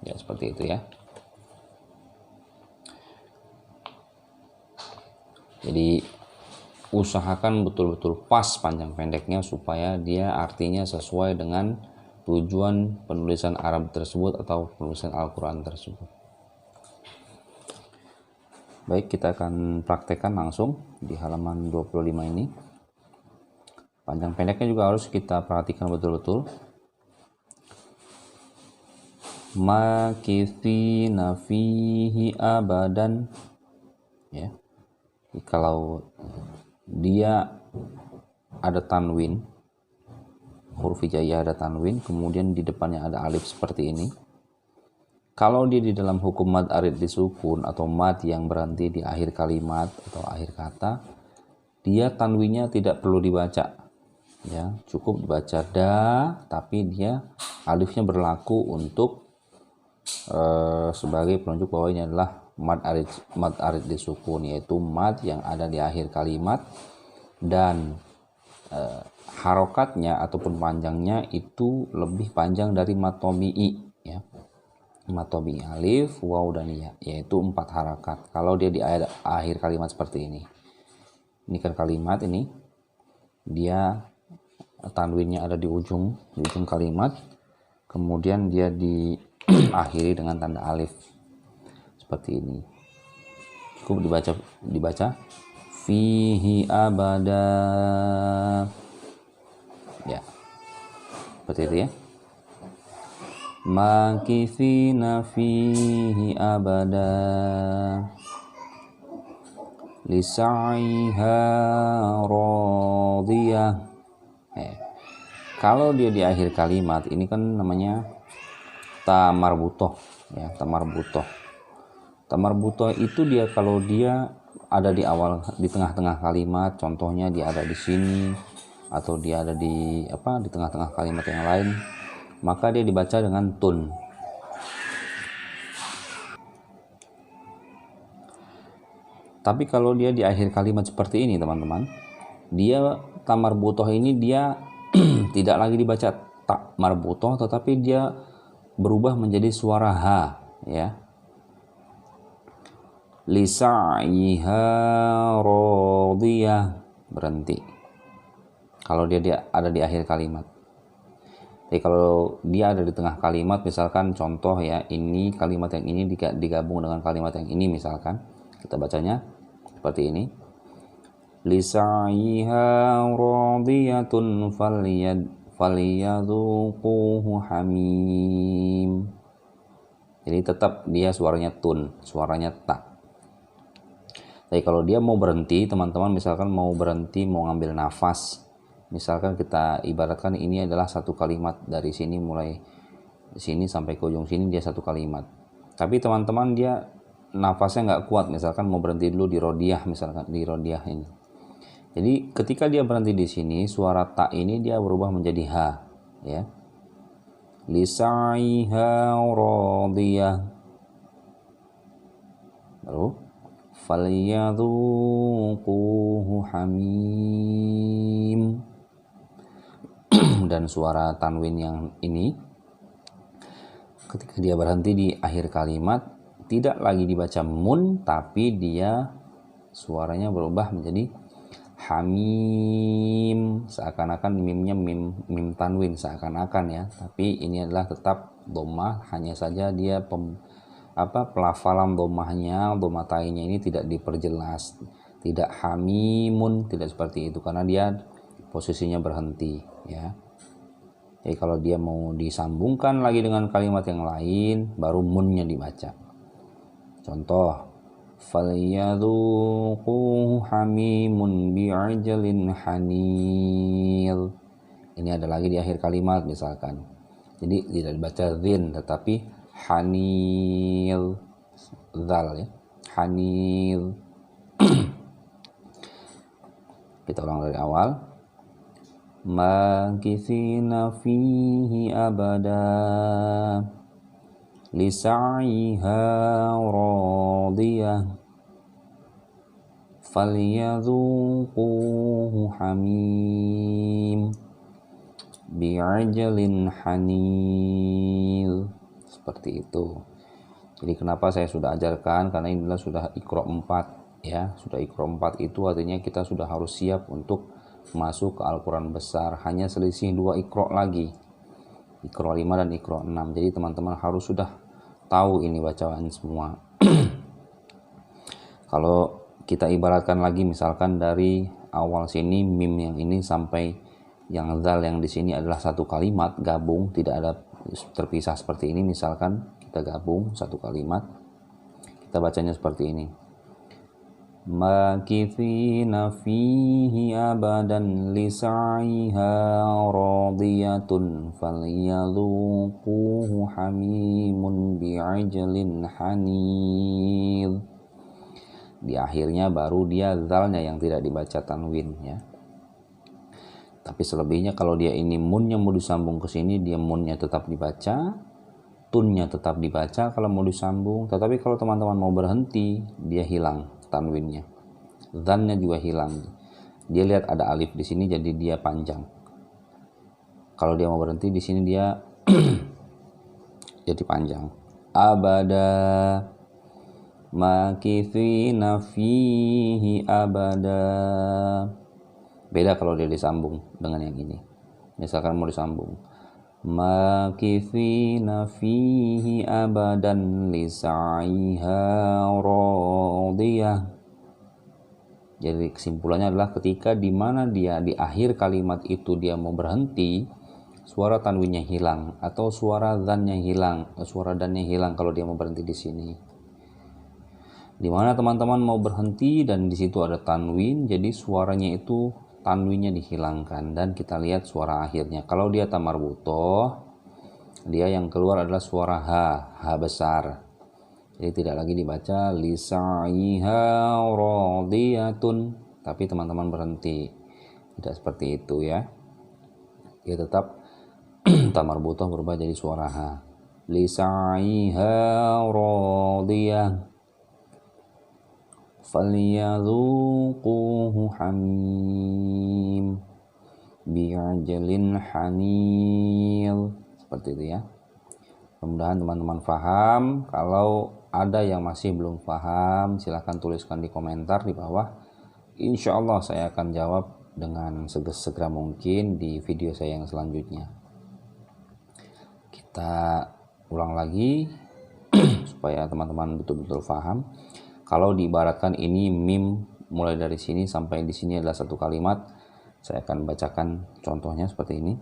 Ya seperti itu ya. Jadi usahakan betul-betul pas panjang pendeknya supaya dia artinya sesuai dengan tujuan penulisan Arab tersebut atau penulisan Al-Quran tersebut. Baik, kita akan praktekkan langsung di halaman 25 ini. Panjang pendeknya juga harus kita perhatikan betul-betul. Makithina fihi abadan ya. Kalau dia ada tanwin, huruf hijaiyah ada tanwin, kemudian di depannya ada alif seperti ini. Kalau dia di dalam hukum mad arid disukun atau mad yang berhenti di akhir kalimat atau akhir kata, dia tanwinnya tidak perlu dibaca. Ya, cukup dibaca da, tapi dia alifnya berlaku untuk sebagai penunjuk bahwa ini adalah mad arid disukun, yaitu mad yang ada di akhir kalimat dan harokatnya ataupun panjangnya itu lebih panjang dari mad tabi'i ya. Mad tabi'i alif, waw dan ya, yaitu 4 harakat. Kalau dia di akhir kalimat seperti ini kan kalimat ini dia tanwinnya ada di ujung kalimat, kemudian dia diakhiri dengan tanda alif seperti ini. Cukup dibaca fihi abada ya, seperti itu ya. Makithina fihi abada lisaiha radiyah. Kalau dia di akhir kalimat ini kan namanya tamarbutoh ya, tamarbutoh. Tamarbutoh itu dia kalau dia ada di awal, di tengah-tengah kalimat, contohnya dia ada di sini atau dia ada di di tengah-tengah kalimat yang lain, maka dia dibaca dengan tun. Tapi kalau dia di akhir kalimat seperti ini teman-teman, dia tamarbutoh ini dia tidak lagi dibaca tak marbutoh, tetapi dia berubah menjadi suara ha ya. Lisa'iha radiyah, berhenti kalau dia ada di akhir kalimat. Jadi kalau dia ada di tengah kalimat, misalkan contoh ya, ini kalimat yang ini digabung dengan kalimat yang ini, misalkan kita bacanya seperti ini, lisa'iha radiyatun falyadzuquhu hamim. Jadi tetap dia suaranya tun, suaranya tak. Tapi kalau dia mau berhenti, teman-teman misalkan mau berhenti, mau ngambil nafas, misalkan kita ibaratkan ini adalah satu kalimat, dari sini mulai sini sampai ke ujung sini dia satu kalimat. Tapi teman-teman dia nafasnya nggak kuat, misalkan mau berhenti dulu di rodiyah, misalkan di rodiyah ini. Jadi ketika dia berhenti di sini, suara ta ini dia berubah menjadi ha ya. Lisa'iha radiyah. Baru falyadzuquhu hamim. Dan suara tanwin yang ini ketika dia berhenti di akhir kalimat tidak lagi dibaca mun, tapi dia suaranya berubah menjadi hamim, seakan-akan mimnya mim tanwin, seakan-akan ya, tapi ini adalah tetap dhammah, hanya saja dia pelafalan dhammahnya, dhamma tainya ini tidak diperjelas, tidak hamimun, tidak seperti itu karena dia posisinya berhenti ya. Jadi kalau dia mau disambungkan lagi dengan kalimat yang lain, baru munnya dibaca. Contoh, falyadzuquhu hamimun bi'ajalin hanil. Ini ada lagi di akhir kalimat misalkan. Jadi tidak dibaca zin, tetapi hanil, zal ya, hanil. Kita ulang dari awal. Makithina fihi abada lisa'iha radiyah falyadzuquhu hamim bi'ajalin hanil. Seperti itu. Jadi kenapa saya sudah ajarkan, karena inilah sudah Iqra 4 ya. Sudah Iqra 4 itu artinya kita sudah harus siap untuk masuk ke Al-Quran besar. Hanya selisih 2 Iqra lagi, Iqra 5 dan Iqra 6. Jadi teman-teman harus sudah tahu ini bacaan semua. Kalau kita ibaratkan lagi, misalkan dari awal sini mim yang ini sampai yang zal yang di sini adalah satu kalimat gabung, tidak ada terpisah seperti ini. Misalkan kita gabung satu kalimat, kita bacanya seperti ini, makithina fihi abadan lisa'iha radiyatun falyadzuquhu hamimun bi'ajalin hanil. Di akhirnya baru dia zalnya yang tidak dibaca tanwin ya. Tapi selebihnya kalau dia ini munnya mau disambung ke sini, dia munnya tetap dibaca, tunnya tetap dibaca kalau mau disambung. Tetapi kalau teman-teman mau berhenti, dia hilang tanwinnya, zannya juga hilang. Dia lihat ada alif di sini, jadi dia panjang. Kalau dia mau berhenti di sini, dia jadi panjang. Abada, makithina fihi abada. Beda kalau dia disambung dengan yang ini. Misalkan mau disambung, makithina fihi abadan lisa'iha radiyah. Jadi kesimpulannya adalah ketika dimana dia di akhir kalimat itu dia mau berhenti, suara tanwinnya hilang atau suara dhannya hilang, suara dhannya hilang kalau dia mau berhenti di sini. Dimana teman-teman mau berhenti dan di situ ada tanwin, jadi suaranya itu tanwinnya dihilangkan dan kita lihat suara akhirnya. Kalau dia tamarbutoh, Dia yang keluar adalah suara ha besar. Jadi tidak lagi dibaca lisa'iha radiyatun, tapi teman-teman berhenti. Tidak seperti itu ya. Dia tetap tamarbutoh berubah jadi suara ha. Lisa'iha radiyah. Falyadhuquhu hamim bi'ajalin hanil. Seperti itu ya. Mudah-mudahan teman-teman paham. Kalau ada yang masih belum paham, silahkan tuliskan di komentar di bawah. Insya Allah saya akan jawab dengan segera mungkin di video saya yang selanjutnya. Kita ulang lagi supaya teman-teman betul-betul paham. Kalau diibaratkan ini mim mulai dari sini sampai di sini adalah satu kalimat, saya akan bacakan contohnya seperti ini.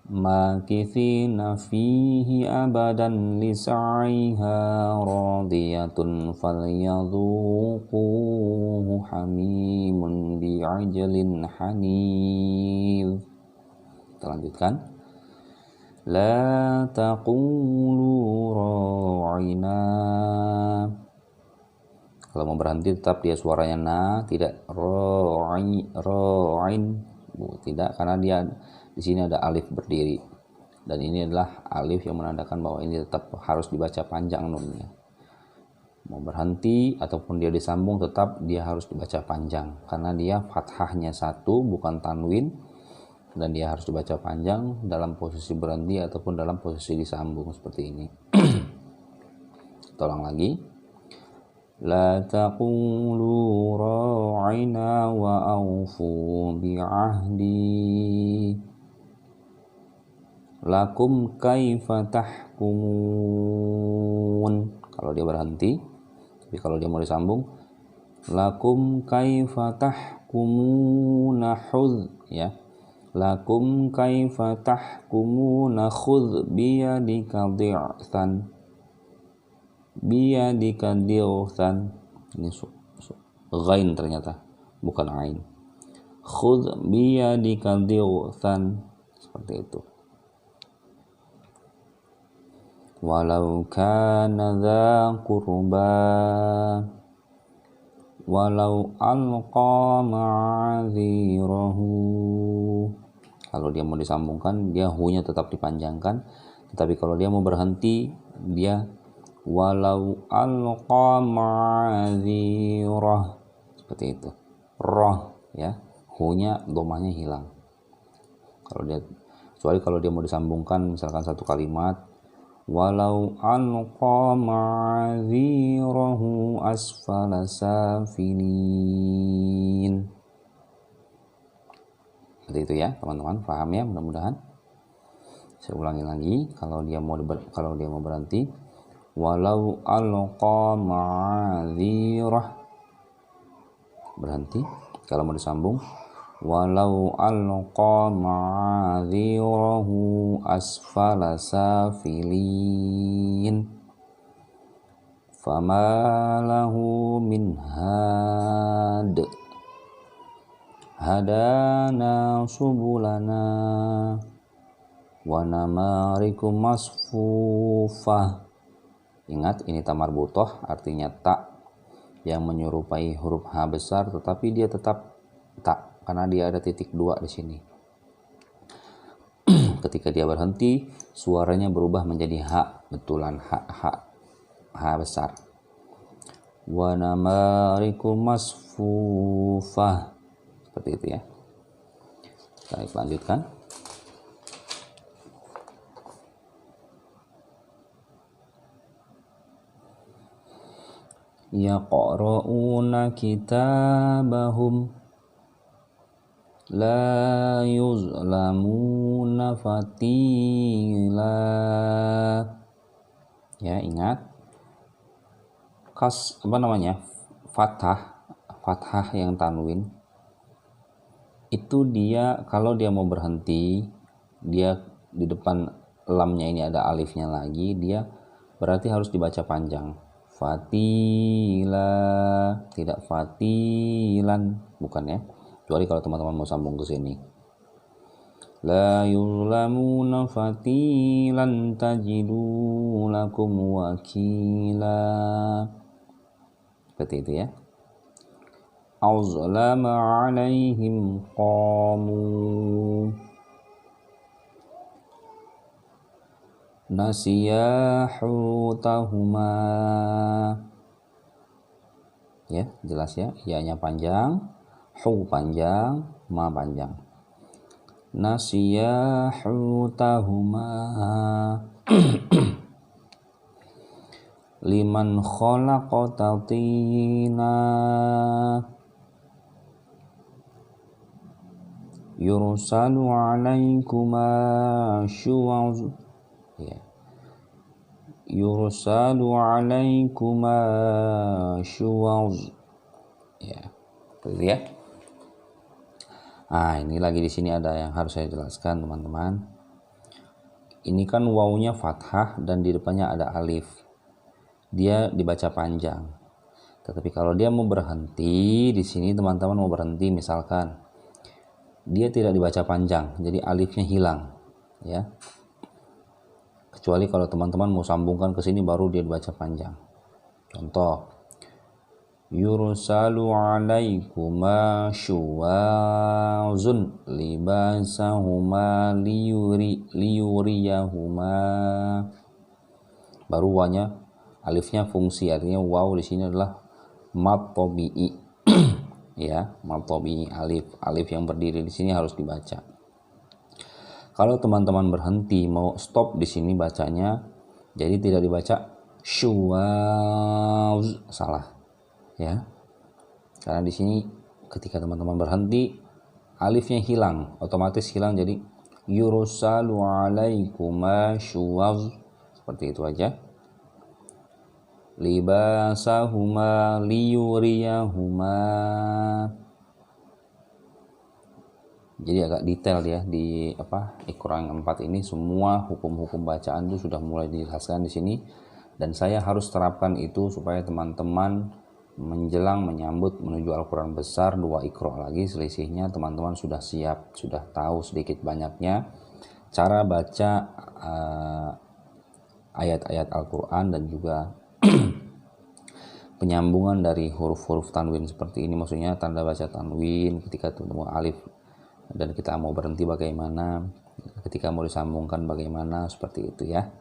Makithina fihi abadan lisa'iha radiyatun falyadhuquhu hamimun bi'ajalin hanif. Kita lanjutkan. La taqulu ra'ina. Kalau mau berhenti tetap dia suaranya na, tidak ra'in. Tidak, karena dia di sini ada alif berdiri. Dan ini adalah alif yang menandakan bahwa ini tetap harus dibaca panjang nunnya. Mau berhenti ataupun dia disambung tetap dia harus dibaca panjang. Karena dia fathahnya satu bukan tanwin. Dan dia harus dibaca panjang dalam posisi berhenti ataupun dalam posisi disambung seperti ini. Tolong lagi. La taqulu ra'ina wa awfu bi'ahdi lakum kaifa tahkumun. Kalau dia berhenti, tapi kalau dia mau disambung, lakum kaifa tahkumuna khudh ya. Lakum kaifa tahkumuna khudh biyadika di'than. Biyadika di'than. Ini ghain ternyata, bukan ain. Khudh biyadika di'than. Seperti itu. Walau kana dha qurba walau alqa ma'adhirahu. Kalau dia mau disambungkan, dia hu-nya tetap dipanjangkan. Tetapi kalau dia mau berhenti, dia walau alqa ma'adhirah. Seperti itu. Roh ya, hu-nya domahnya hilang. Kecuali kalau dia mau disambungkan misalkan satu kalimat, walau alqa ma'adhirahu asfala safilin. Seperti itu ya teman-teman, paham ya mudah-mudahan. Saya ulangi lagi, kalau dia mau berhenti, walau alqa ma'adhirah, berhenti. Kalau mau disambung, walau alqa ma'adhirahu asfala safilin fama lahu min had hadana subulana wa namarikum masfufah. Ingat, ini tamarbutoh, artinya tak yang menyerupai huruf H besar, tetapi dia tetap tak karena dia ada titik dua di sini. Ketika dia berhenti, suaranya berubah menjadi ha, betulan ha besar. Wa namarikum masfufah. Seperti itu ya. Baik, lanjutkan. Yaqra'una kitabahum la yuzlamuna fatila. Ya, ingat fathah yang tanwin itu dia kalau dia mau berhenti, dia di depan lamnya ini ada alifnya lagi, dia berarti harus dibaca panjang. Fatila, tidak fatilan, bukan ya. Kecuali kalau teman-teman mau sambung ke sini. la yuzlamuna fatilan tajidu lakum wakila. Seperti itu ya. Auzlama alaihim qamu nasiya hutahuma. Ya, jelas ya. Ya-nya panjang, hu panjang, ma panjang. Nasiya hutahuma liman khalaqa tatina yursalu alaikuma syu'az, ya, yursalu alaikuma syu'az, ya, betul ya. Nah, ini lagi di sini ada yang harus saya jelaskan teman-teman. Ini kan wawunya fathah dan di depannya ada alif. Dia dibaca panjang. Tetapi kalau dia mau berhenti di sini, teman-teman mau berhenti misalkan dia tidak dibaca panjang, jadi alifnya hilang, ya. Kecuali kalau teman-teman mau sambungkan ke sini baru dia dibaca panjang. Contoh, yursalu alaikuma syuwazun libasahuma liyuriyahuma. Baru wanya alifnya fungsi, artinya waw di sini adalah mad tabi'i. Ya, mad tabi'i, alif yang berdiri di sini harus dibaca. Kalau teman-teman berhenti mau stop di sini bacanya, jadi tidak dibaca syuwaz, salah. Ya. Karena di sini ketika teman-teman berhenti alifnya hilang, otomatis hilang, jadi yursalu alaikuma syuwaz, seperti itu aja. Libasahuma liyuriyahuma. Jadi agak detail ya di Iqra yang 4 ini, semua hukum-hukum bacaan itu sudah mulai dijelaskan di sini, dan saya harus terapkan itu supaya teman-teman menjelang menyambut menuju Al-Quran besar 2 Iqra lagi selisihnya, teman-teman sudah siap, sudah tahu sedikit banyaknya cara baca ayat-ayat Al-Quran dan juga penyambungan dari huruf-huruf tanwin seperti ini, maksudnya tanda baca tanwin ketika ketemu alif dan kita mau berhenti bagaimana, ketika mau disambungkan bagaimana, seperti itu ya.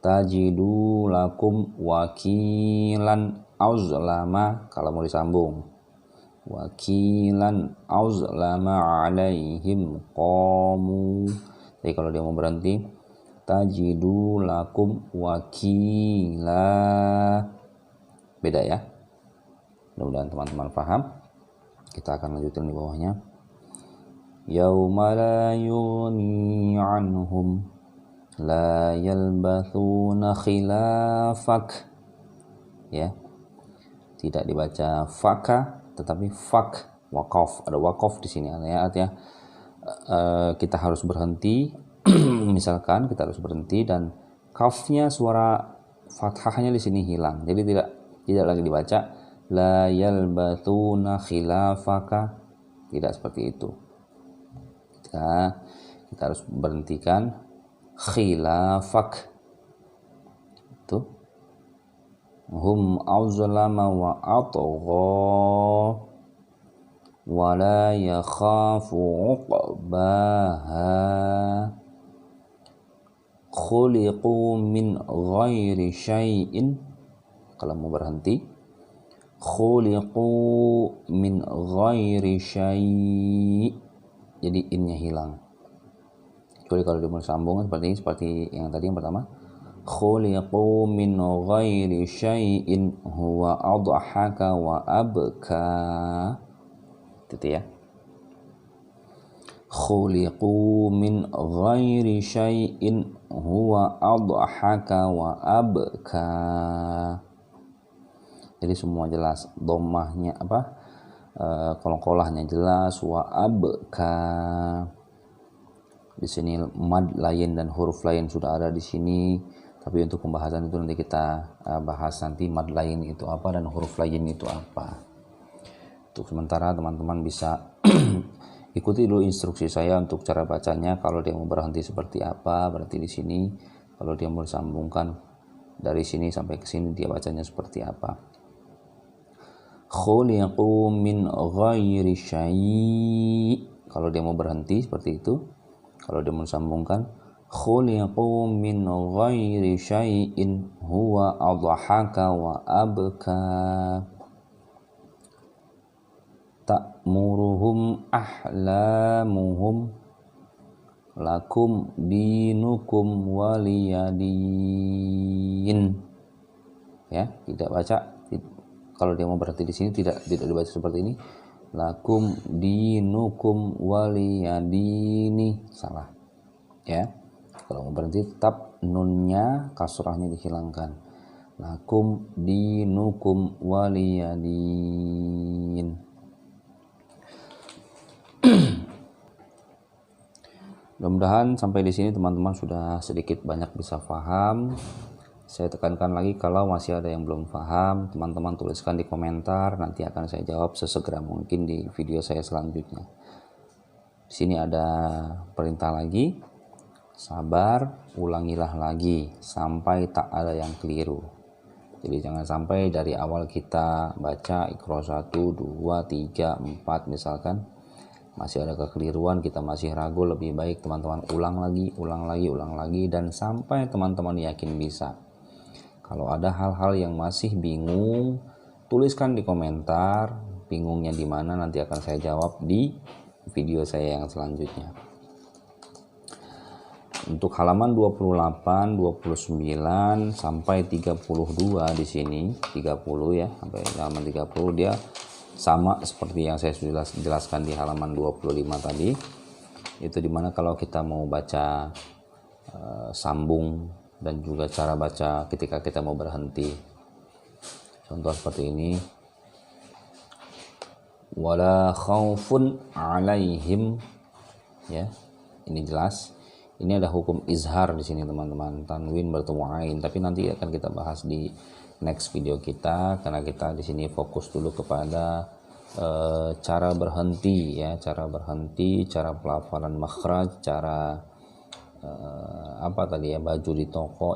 Tajidu lakum wakilan auzlama kalau mau disambung, wakilan auzlama alaihim qamu. Jadi kalau dia mau berhenti, tajidu lakum wakila, beda ya. Mudah-mudahan teman-teman paham. Kita akan lanjutin di bawahnya. Yauma la yughni anhum la yalbathuna khilafak, ya, tidak dibaca faka tetapi fak, waqaf, ada waqaf di sini artinya kita harus berhenti. Misalkan kita harus berhenti dan kafnya, suara fathahnya di sini hilang, jadi tidak lagi dibaca la yalbathuna khilafaka, tidak seperti itu. Kita harus berhentikan khilafak, itu hum auzlama wa atgha wa la yakhafu uqbaha khuliqu min ghairi syai'in. Kalau mau berhenti, khuliqu min ghairi syai', jadi innya hilang. Kecuali kalau dia mau sambung seperti yang tadi yang pertama, khuliqu min ghairi syai'in huwa adhaka wa abka, itu ya. Khuliqu min ghairi syai'in huwa adhaka wa abka. Jadi semua jelas, dhammahnya qalqalahnya jelas, wa abka. Di sini mad lain dan huruf lain sudah ada di sini, tapi untuk pembahasan itu nanti kita bahas nanti mad lain itu apa dan huruf lain itu apa. Untuk sementara teman-teman bisa ikuti dulu instruksi saya untuk cara bacanya. Kalau dia mau berhenti seperti apa, berarti di sini. Kalau dia mau sambungkan dari sini sampai ke sini, dia bacanya seperti apa. Khuliqu min ghairi syai'. Kalau dia mau berhenti seperti itu. Kalau dia mau sambungkan, khuliqu min ghairi syai'in huwa adhaka wa abka. Ta'muruhum ahlamuhum lakum dinukum waliyadin. Ya, tidak baca. Kalau dia mau berhenti di sini tidak dibaca seperti ini. Lakum dinukum waliyadini. Salah. Ya. Kalau mau berhenti tetap nunnya kasrahnya dihilangkan. Lakum dinukum waliyadin. Mudah-mudahan sampai di sini teman-teman sudah sedikit banyak bisa paham. Saya tekankan lagi, kalau masih ada yang belum paham, teman-teman tuliskan di komentar, nanti akan saya jawab sesegera mungkin di video saya selanjutnya. Di sini ada perintah lagi, sabar, ulangilah lagi sampai tak ada yang keliru. Jadi jangan sampai dari awal kita baca Iqra 1, 2, 3, 4 misalkan, masih ada kekeliruan, kita masih ragu, lebih baik teman-teman ulang lagi, dan sampai teman-teman yakin bisa. Kalau ada hal-hal yang masih bingung, tuliskan di komentar, bingungnya di mana, nanti akan saya jawab di video saya yang selanjutnya. Untuk halaman 28, 29 sampai 32 di sini, 30 ya, sampai halaman 30 dia sama seperti yang saya sudah jelaskan di halaman 25 tadi. Itu dimana kalau kita mau baca sambung dan juga cara baca ketika kita mau berhenti. Contoh seperti ini. Wala khaufun alaihim. Ya. Ini jelas. Ini ada hukum izhar di sini teman-teman. Tanwin bertemu ain, tapi nanti akan kita bahas di next video kita, karena kita di sini fokus dulu kepada cara berhenti ya, cara pelafalan makhraj, cara apa tadi ya, baju di toko,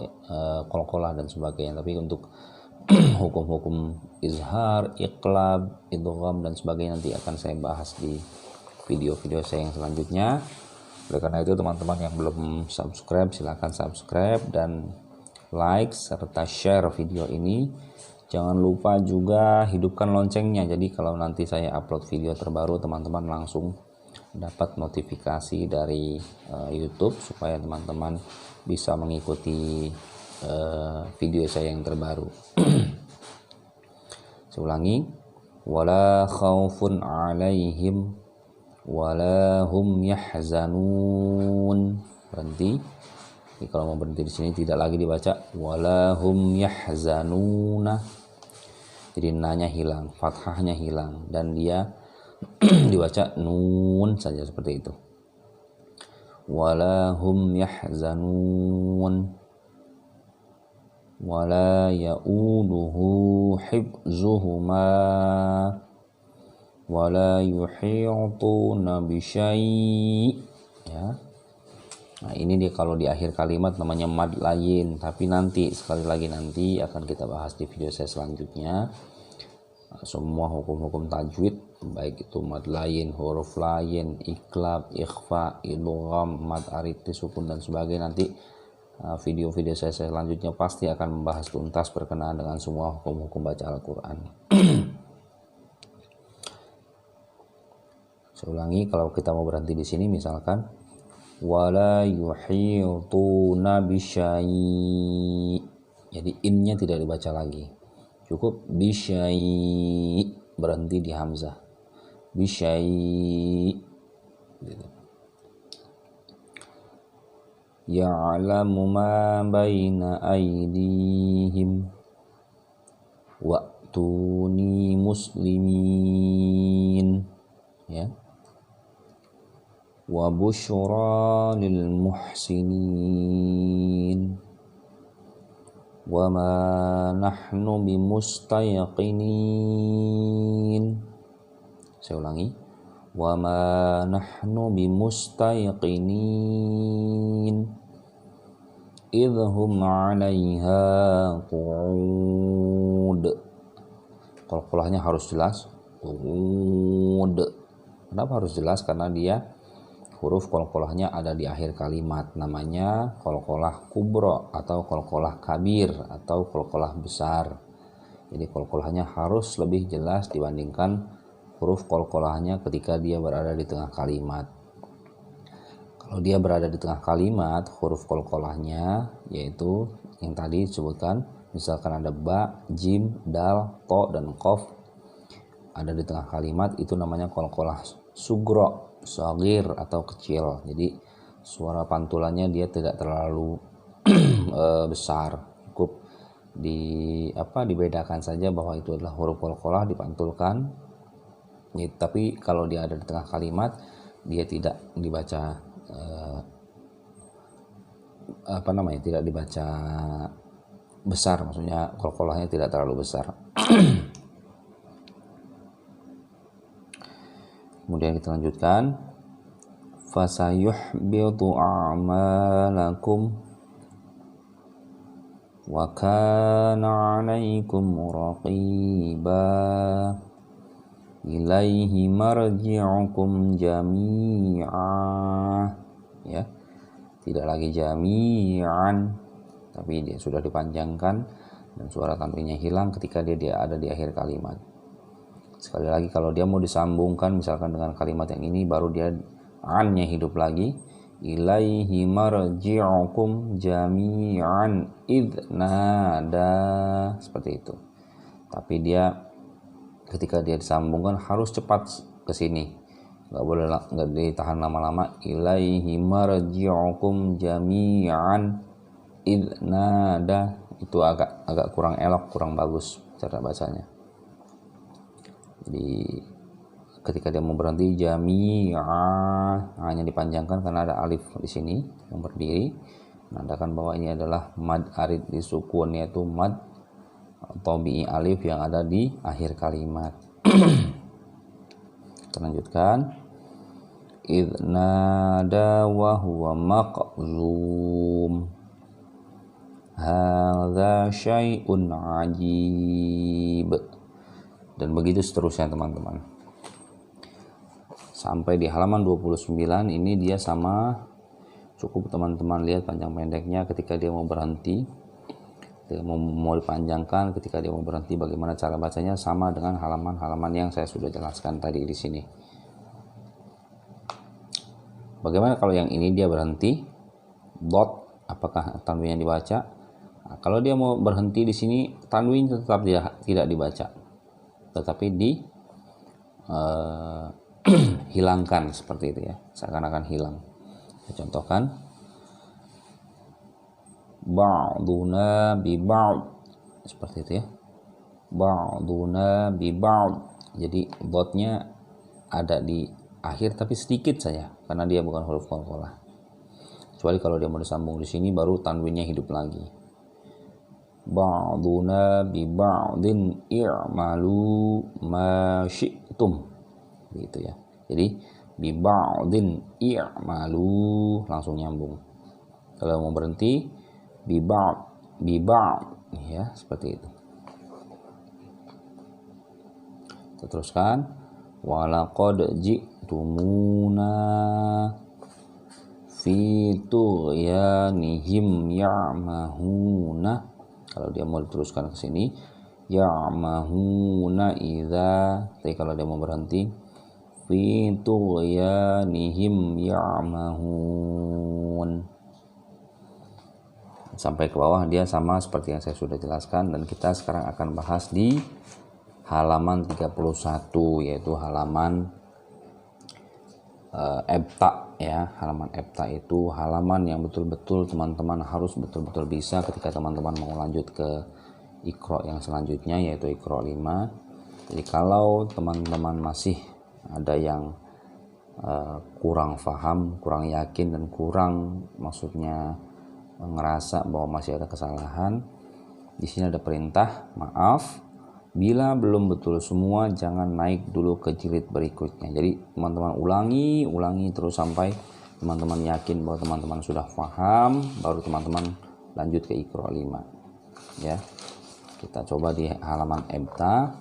qalqalah dan sebagainya. Tapi untuk hukum-hukum izhar, iqlab, idgham dan sebagainya nanti akan saya bahas di video-video saya yang selanjutnya. Oleh karena itu teman-teman yang belum subscribe, silahkan subscribe dan like serta share video ini. Jangan lupa juga hidupkan loncengnya, jadi kalau nanti saya upload video terbaru, teman-teman langsung dapat notifikasi dari YouTube, supaya teman-teman bisa mengikuti video saya yang terbaru. Saya ulangi, wala khaufun alaihim wala hum yahzanun. Berhenti. Jadi kalau mau berhenti di sini tidak lagi dibaca wala hum yahzanuna. Jadi nanya hilang, fathahnya hilang, dan dia dibaca nun saja seperti itu. Wala hum yahzanun. Wala ya'uduhu hifzuhuma. Wala yuhituna bisyai'. Ya. Nah, ini dia kalau di akhir kalimat namanya mad layin, tapi nanti sekali lagi nanti akan kita bahas di video saya selanjutnya. Semua hukum-hukum tajwid, baik itu mad layin, huruf layin, iqlab, ikhfa, idgham, mad arid, sukun dan sebagainya, nanti video-video saya selanjutnya pasti akan membahas tuntas berkenaan dengan semua hukum-hukum baca Al-Quran. Saya ulangi, kalau kita mau berhenti di sini misalkan wala yuhituna bisyai'. Jadi innya tidak dibaca lagi. Cukup bisyai', berhenti di hamzah. Bisyai'. Gitu. Ya'lamu ma baina aydihim wa'tuni muslimin. Ya. Wa busyra lil muhsinin wa ma nahnu bimustayqinin. Saya ulangi, wa ma nahnu bimustayqinin idhum 'alaiha qu'ud. Qalqalahnya harus jelas. Qu'ud. Kenapa harus jelas? Karena dia huruf qalqalahnya ada di akhir kalimat. Namanya qalqalah kubra atau qalqalah kabir atau qalqalah besar. Jadi qalqalahnya harus lebih jelas dibandingkan huruf qalqalahnya ketika dia berada di tengah kalimat. Kalau dia berada di tengah kalimat, huruf qalqalahnya yaitu yang tadi disebutkan, misalkan ada ba, jim, dal, to, dan qaf ada di tengah kalimat, itu namanya qalqalah sugro, shagir atau kecil. Jadi suara pantulannya dia tidak terlalu besar, cukup dibedakan saja bahwa itu adalah huruf qalqalah dipantulkan. Ya, tapi kalau dia ada di tengah kalimat, dia tidak dibaca tidak dibaca besar, maksudnya qalqalahnya tidak terlalu besar. Kemudian kita lanjutkan, fasayuhbitu a'malakum wa kana 'alaikum raqiba ilaihi marji'ukum jami'a. Ya, tidak lagi jami'an, tapi dia sudah dipanjangkan dan suara tanwinnya hilang ketika dia ada di akhir kalimat. Sekali lagi, kalau dia mau disambungkan misalkan dengan kalimat yang ini, baru dia an-nya hidup lagi. Ilaihi marji'ukum jami'an idnada, seperti itu. Tapi dia ketika dia disambungkan harus cepat ke sini, nggak ditahan lama-lama. Ilaihi marji'ukum jami'an idnada, itu agak kurang elok, kurang bagus cara bacanya. Jadi ketika dia mau berhenti, jami'a, hanya dipanjangkan karena ada alif di sini yang berdiri, menandakan bahwa ini adalah mad arid disukun, yaitu mad tabi'i alif yang ada di akhir kalimat. Kita lanjutkan, idnada wa huwa maqzum hadza syai'un ajib, dan begitu seterusnya teman-teman. Sampai di halaman 29 ini dia sama, cukup teman-teman lihat panjang pendeknya ketika dia mau berhenti, mau dipanjangkan, ketika dia mau berhenti bagaimana cara bacanya, sama dengan halaman-halaman yang saya sudah jelaskan tadi di sini. Bagaimana kalau yang ini dia berhenti dot, apakah tanwinnya dibaca? Nah, kalau dia mau berhenti di sini, tanwin tetap tidak dibaca, tetapi hilangkan seperti itu ya, seakan-akan hilang. Saya contohkan, ba'duna bi ba'd, seperti itu ya, ba'duna bi ba'd. Jadi dotnya ada di akhir tapi sedikit saja karena dia bukan huruf qalqalah. Kecuali kalau dia mau disambung di sini, baru tanwinnya hidup lagi. Ba'duna bi ba'din i'malu ma syi'tum, gitu ya. Jadi bi ba'din i'malu langsung nyambung. Kalau mau berhenti, bi ba'd ya, seperti itu. Kita teruskan, walaqad ji'tumuna fi tughyanihim ya'mahuna. Kalau dia mau diteruskan ke sini, ya'mahuna idza, tapi kalau dia mau berhenti, fi tughyanihim ya'mahun, sampai ke bawah dia sama seperti yang saya sudah jelaskan. Dan kita sekarang akan bahas di halaman 31, yaitu halaman ebta ya. Halaman ebta itu halaman yang betul-betul teman-teman harus betul-betul bisa ketika teman-teman mau lanjut ke Iqra yang selanjutnya, yaitu Iqra 5. Jadi kalau teman-teman masih ada yang kurang paham, kurang yakin, dan maksudnya ngerasa bahwa masih ada kesalahan, di sini ada perintah maaf, Bila belum betul semua, jangan naik dulu ke jilid berikutnya. Jadi teman-teman ulangi terus sampai teman-teman yakin bahwa teman-teman sudah paham, baru teman-teman lanjut ke Iqra 5. Ya. Kita coba di halaman ebta.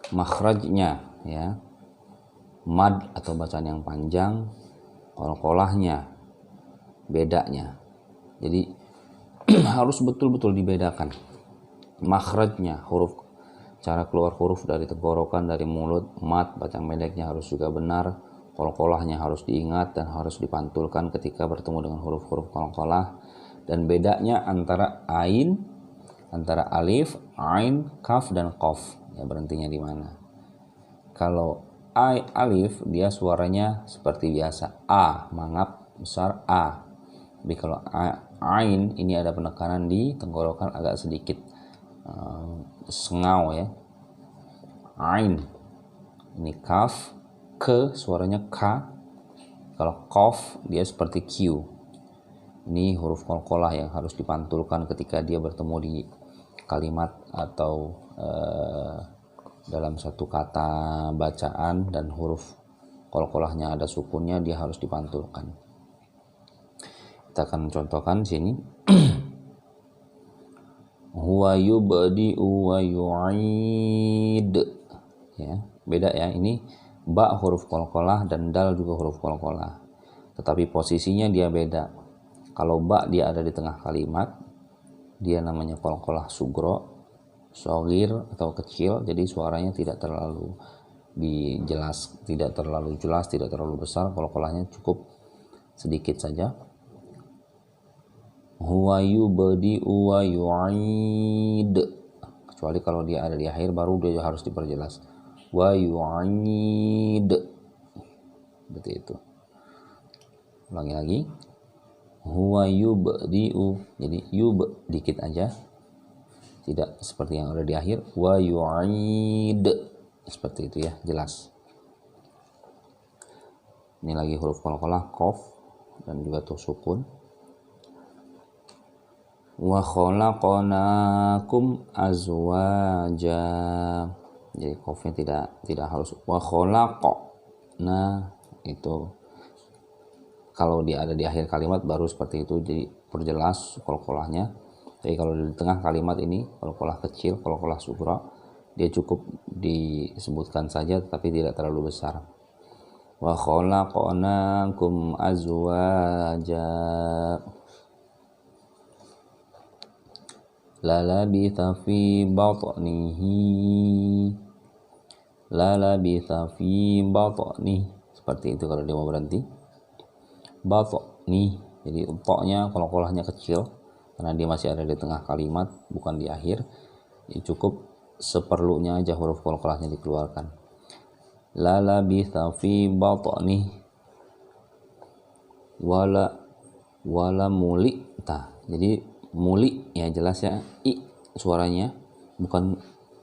Makhrajnya, ya. Mad atau bacaan yang panjang, qalqalahnya, bedanya. Jadi harus betul-betul dibedakan. Makhrajnya, cara keluar huruf dari tenggorokan, dari mulut, mad, bacaan pendeknya harus juga benar, qalqalahnya harus diingat dan harus dipantulkan ketika bertemu dengan huruf-huruf qalqalah, dan bedanya antara alif, ain, kaf, dan qaf, ya berhentinya di mana. Kalau alif dia suaranya seperti biasa, a, mangap besar a. Tapi kalau ain ini ada penekanan di tenggorokan agak sedikit sengau, ya. Ain ini kaf, ke suaranya k. Kalau qaf dia seperti q. Ini huruf qalqalah yang harus dipantulkan ketika dia bertemu di kalimat atau dalam satu kata bacaan dan huruf qalqalahnya ada sukunnya, dia harus dipantulkan. Kita akan contohkan sini. Huwa yubdi'u wa yu'id. Ya, beda ya. Ini ba huruf qalqalah dan dal juga huruf qalqalah. Tetapi posisinya dia beda. Kalau ba dia ada di tengah kalimat, dia namanya qalqalah sugro, shagir atau kecil, jadi suaranya tidak terlalu tidak terlalu jelas, tidak terlalu besar, qalqalahnya cukup sedikit saja. Huwa yubdi'u wa yu'id. Kecuali kalau dia ada di akhir baru dia harus diperjelas. Wa yu'id. Seperti itu. Ulangi lagi. Huwa yubdi'u. Jadi yub dikit aja. Tidak seperti yang ada di akhir. Wa yu'id. Seperti itu ya, jelas. Ini lagi huruf qalqalah, qaf dan juga tuh sukun. Wa khalaqnakum azwaja. Jadi qafnya tidak harus wa khalaqna, itu kalau dia ada di akhir kalimat baru seperti itu, jadi perjelas qalqalahnya. Jadi kalau di tengah kalimat ini qalqalah kecil, qalqalah sughra, dia cukup disebutkan saja tapi tidak terlalu besar. Wa khalaqnakum azwaja. La labitha fi batnihi. Seperti itu kalau dia mau berhenti. Batni. Jadi toknya qalqalahnya kecil karena dia masih ada di tengah kalimat, bukan di akhir. Jadi cukup seperlunya aja huruf qalqalahnya dikeluarkan. La labitha fi batnihi. Wala mulita. Jadi muli ya jelas ya, i suaranya bukan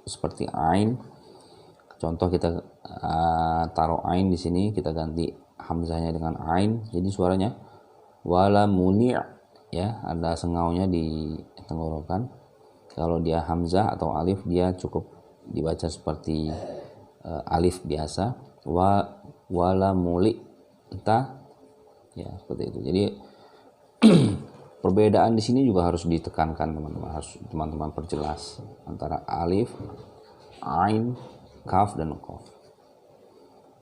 seperti ain. Contoh kita taruh ain di sini, kita ganti hamzahnya dengan ain, jadi suaranya wala muli' ya, ada sengaunya di tenggorokan. Kalau dia hamzah atau alif dia cukup dibaca seperti alif biasa, wala muli' ta ya, seperti itu. Jadi perbedaan di sini juga harus ditekankan teman-teman, harus teman-teman perjelas antara alif, ain, kaf dan qaf.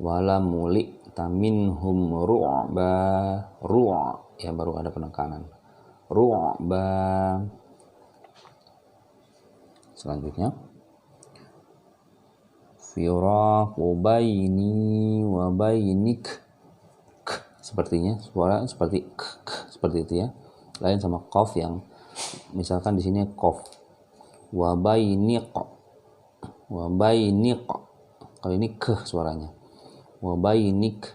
Wala muli taminhum ru'ba, ya baru ada penekanan. Ru'ba. Selanjutnya firaqu baini wa bainik. Sepertinya suara seperti seperti itu ya. Lain sama qaf yang misalkan di sini qaf wa bainiq. Kalau ini ke suaranya wa bainik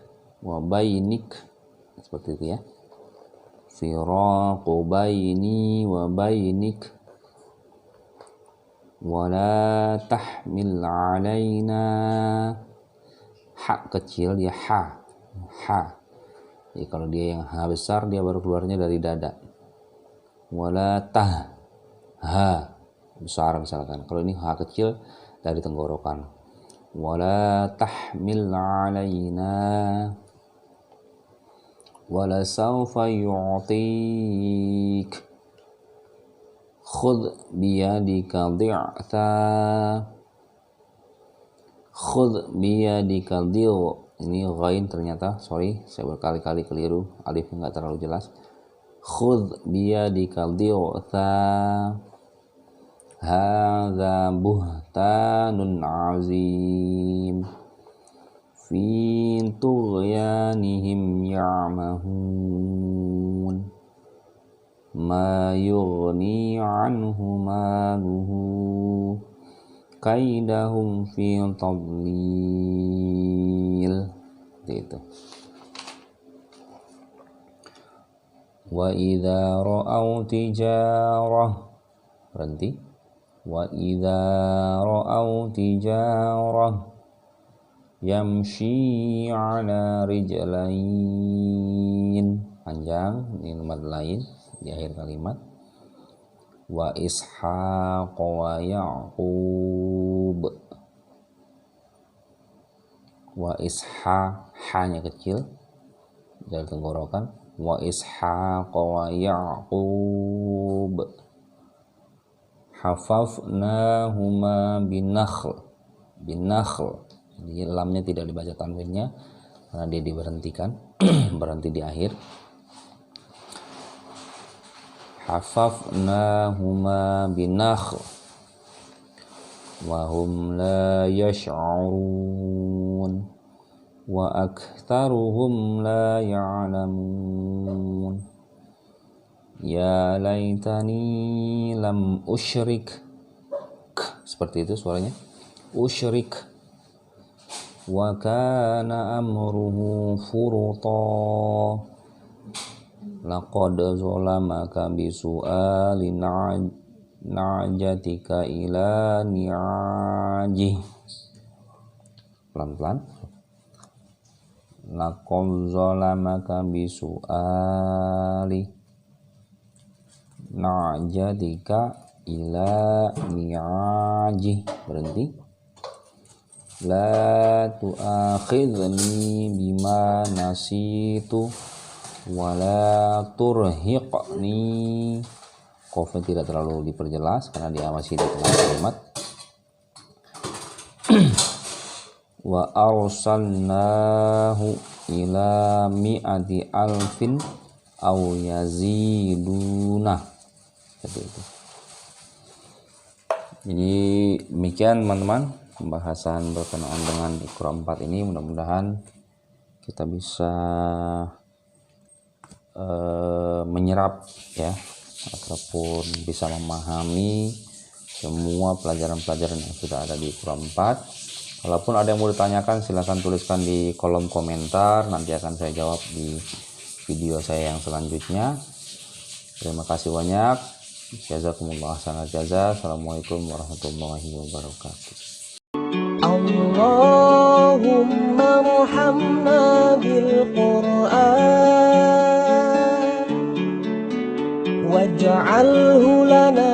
seperti itu ya. Firaqu baini wa bainik wa la tahmil alaina. Ha kecil dia ha. Jadi kalau dia yang ha besar dia baru keluarnya dari dada. Wala tah, ha besar misalkan. Kalau ini ha kecil dari tenggorokan. Wala tahmil alaina wala sawfa yu'tik khudh biyadika di'ta khudh biyadika ini ghain ternyata, sorry, saya berkali-kali keliru, alif enggak terlalu jelas. Khudh biyadika di'ta hadza buhtanun azim fi tughyanihim ya'mahun ma yughni anhu maluhu kaidahum fi tadlil. Itu. Wa idza ra'au tijarah, berhenti. Wa idza ra'au tijarah yamshi ala rijlain, panjang, ini nomor lain di akhir kalimat. Wa ishaq wa yaqub, wa ishaq, hanya kecil dari tenggorokan. Wa ishaq wa yaqub hafafnahuma binakhl, jadi lamnya tidak dibaca tanwinnya karena dia diberhentikan berhenti di akhir. Hafafnahuma binakhl wa hum la yash'urun wa aktharuhum la ya'lamun ya laitani lam usyrik, seperti itu suaranya, usyrik wa kana amruhu furuta laqad zalamaka bisu'ali na'jatika ila ni'aji, pelan-pelan. Laqad zalamaka bisu'ali na'jatika ila ni'aji, berhenti. La tu'akhidhni bima nasitu wala turhiqni, qafnya tidak terlalu diperjelas karena dia masih di tengah kalimat. Wa arsalnahu ila mi'ati alfin aw yaziduna, seperti itu. Jadi demikian teman-teman pembahasan berkenaan dengan Iqra 4 ini. Mudah-mudahan kita bisa menyerap ya, ataupun bisa memahami semua pelajaran-pelajaran yang sudah ada di Iqra 4. Walaupun ada yang mau ditanyakan, silahkan tuliskan di kolom komentar, nanti akan saya jawab di video saya yang selanjutnya. Terima kasih banyak. Jazakumullah sangat jaza. Assalamualaikum warahmatullahi wabarakatuh. Allahumma rahamna bil Qur'an waj'alhu lana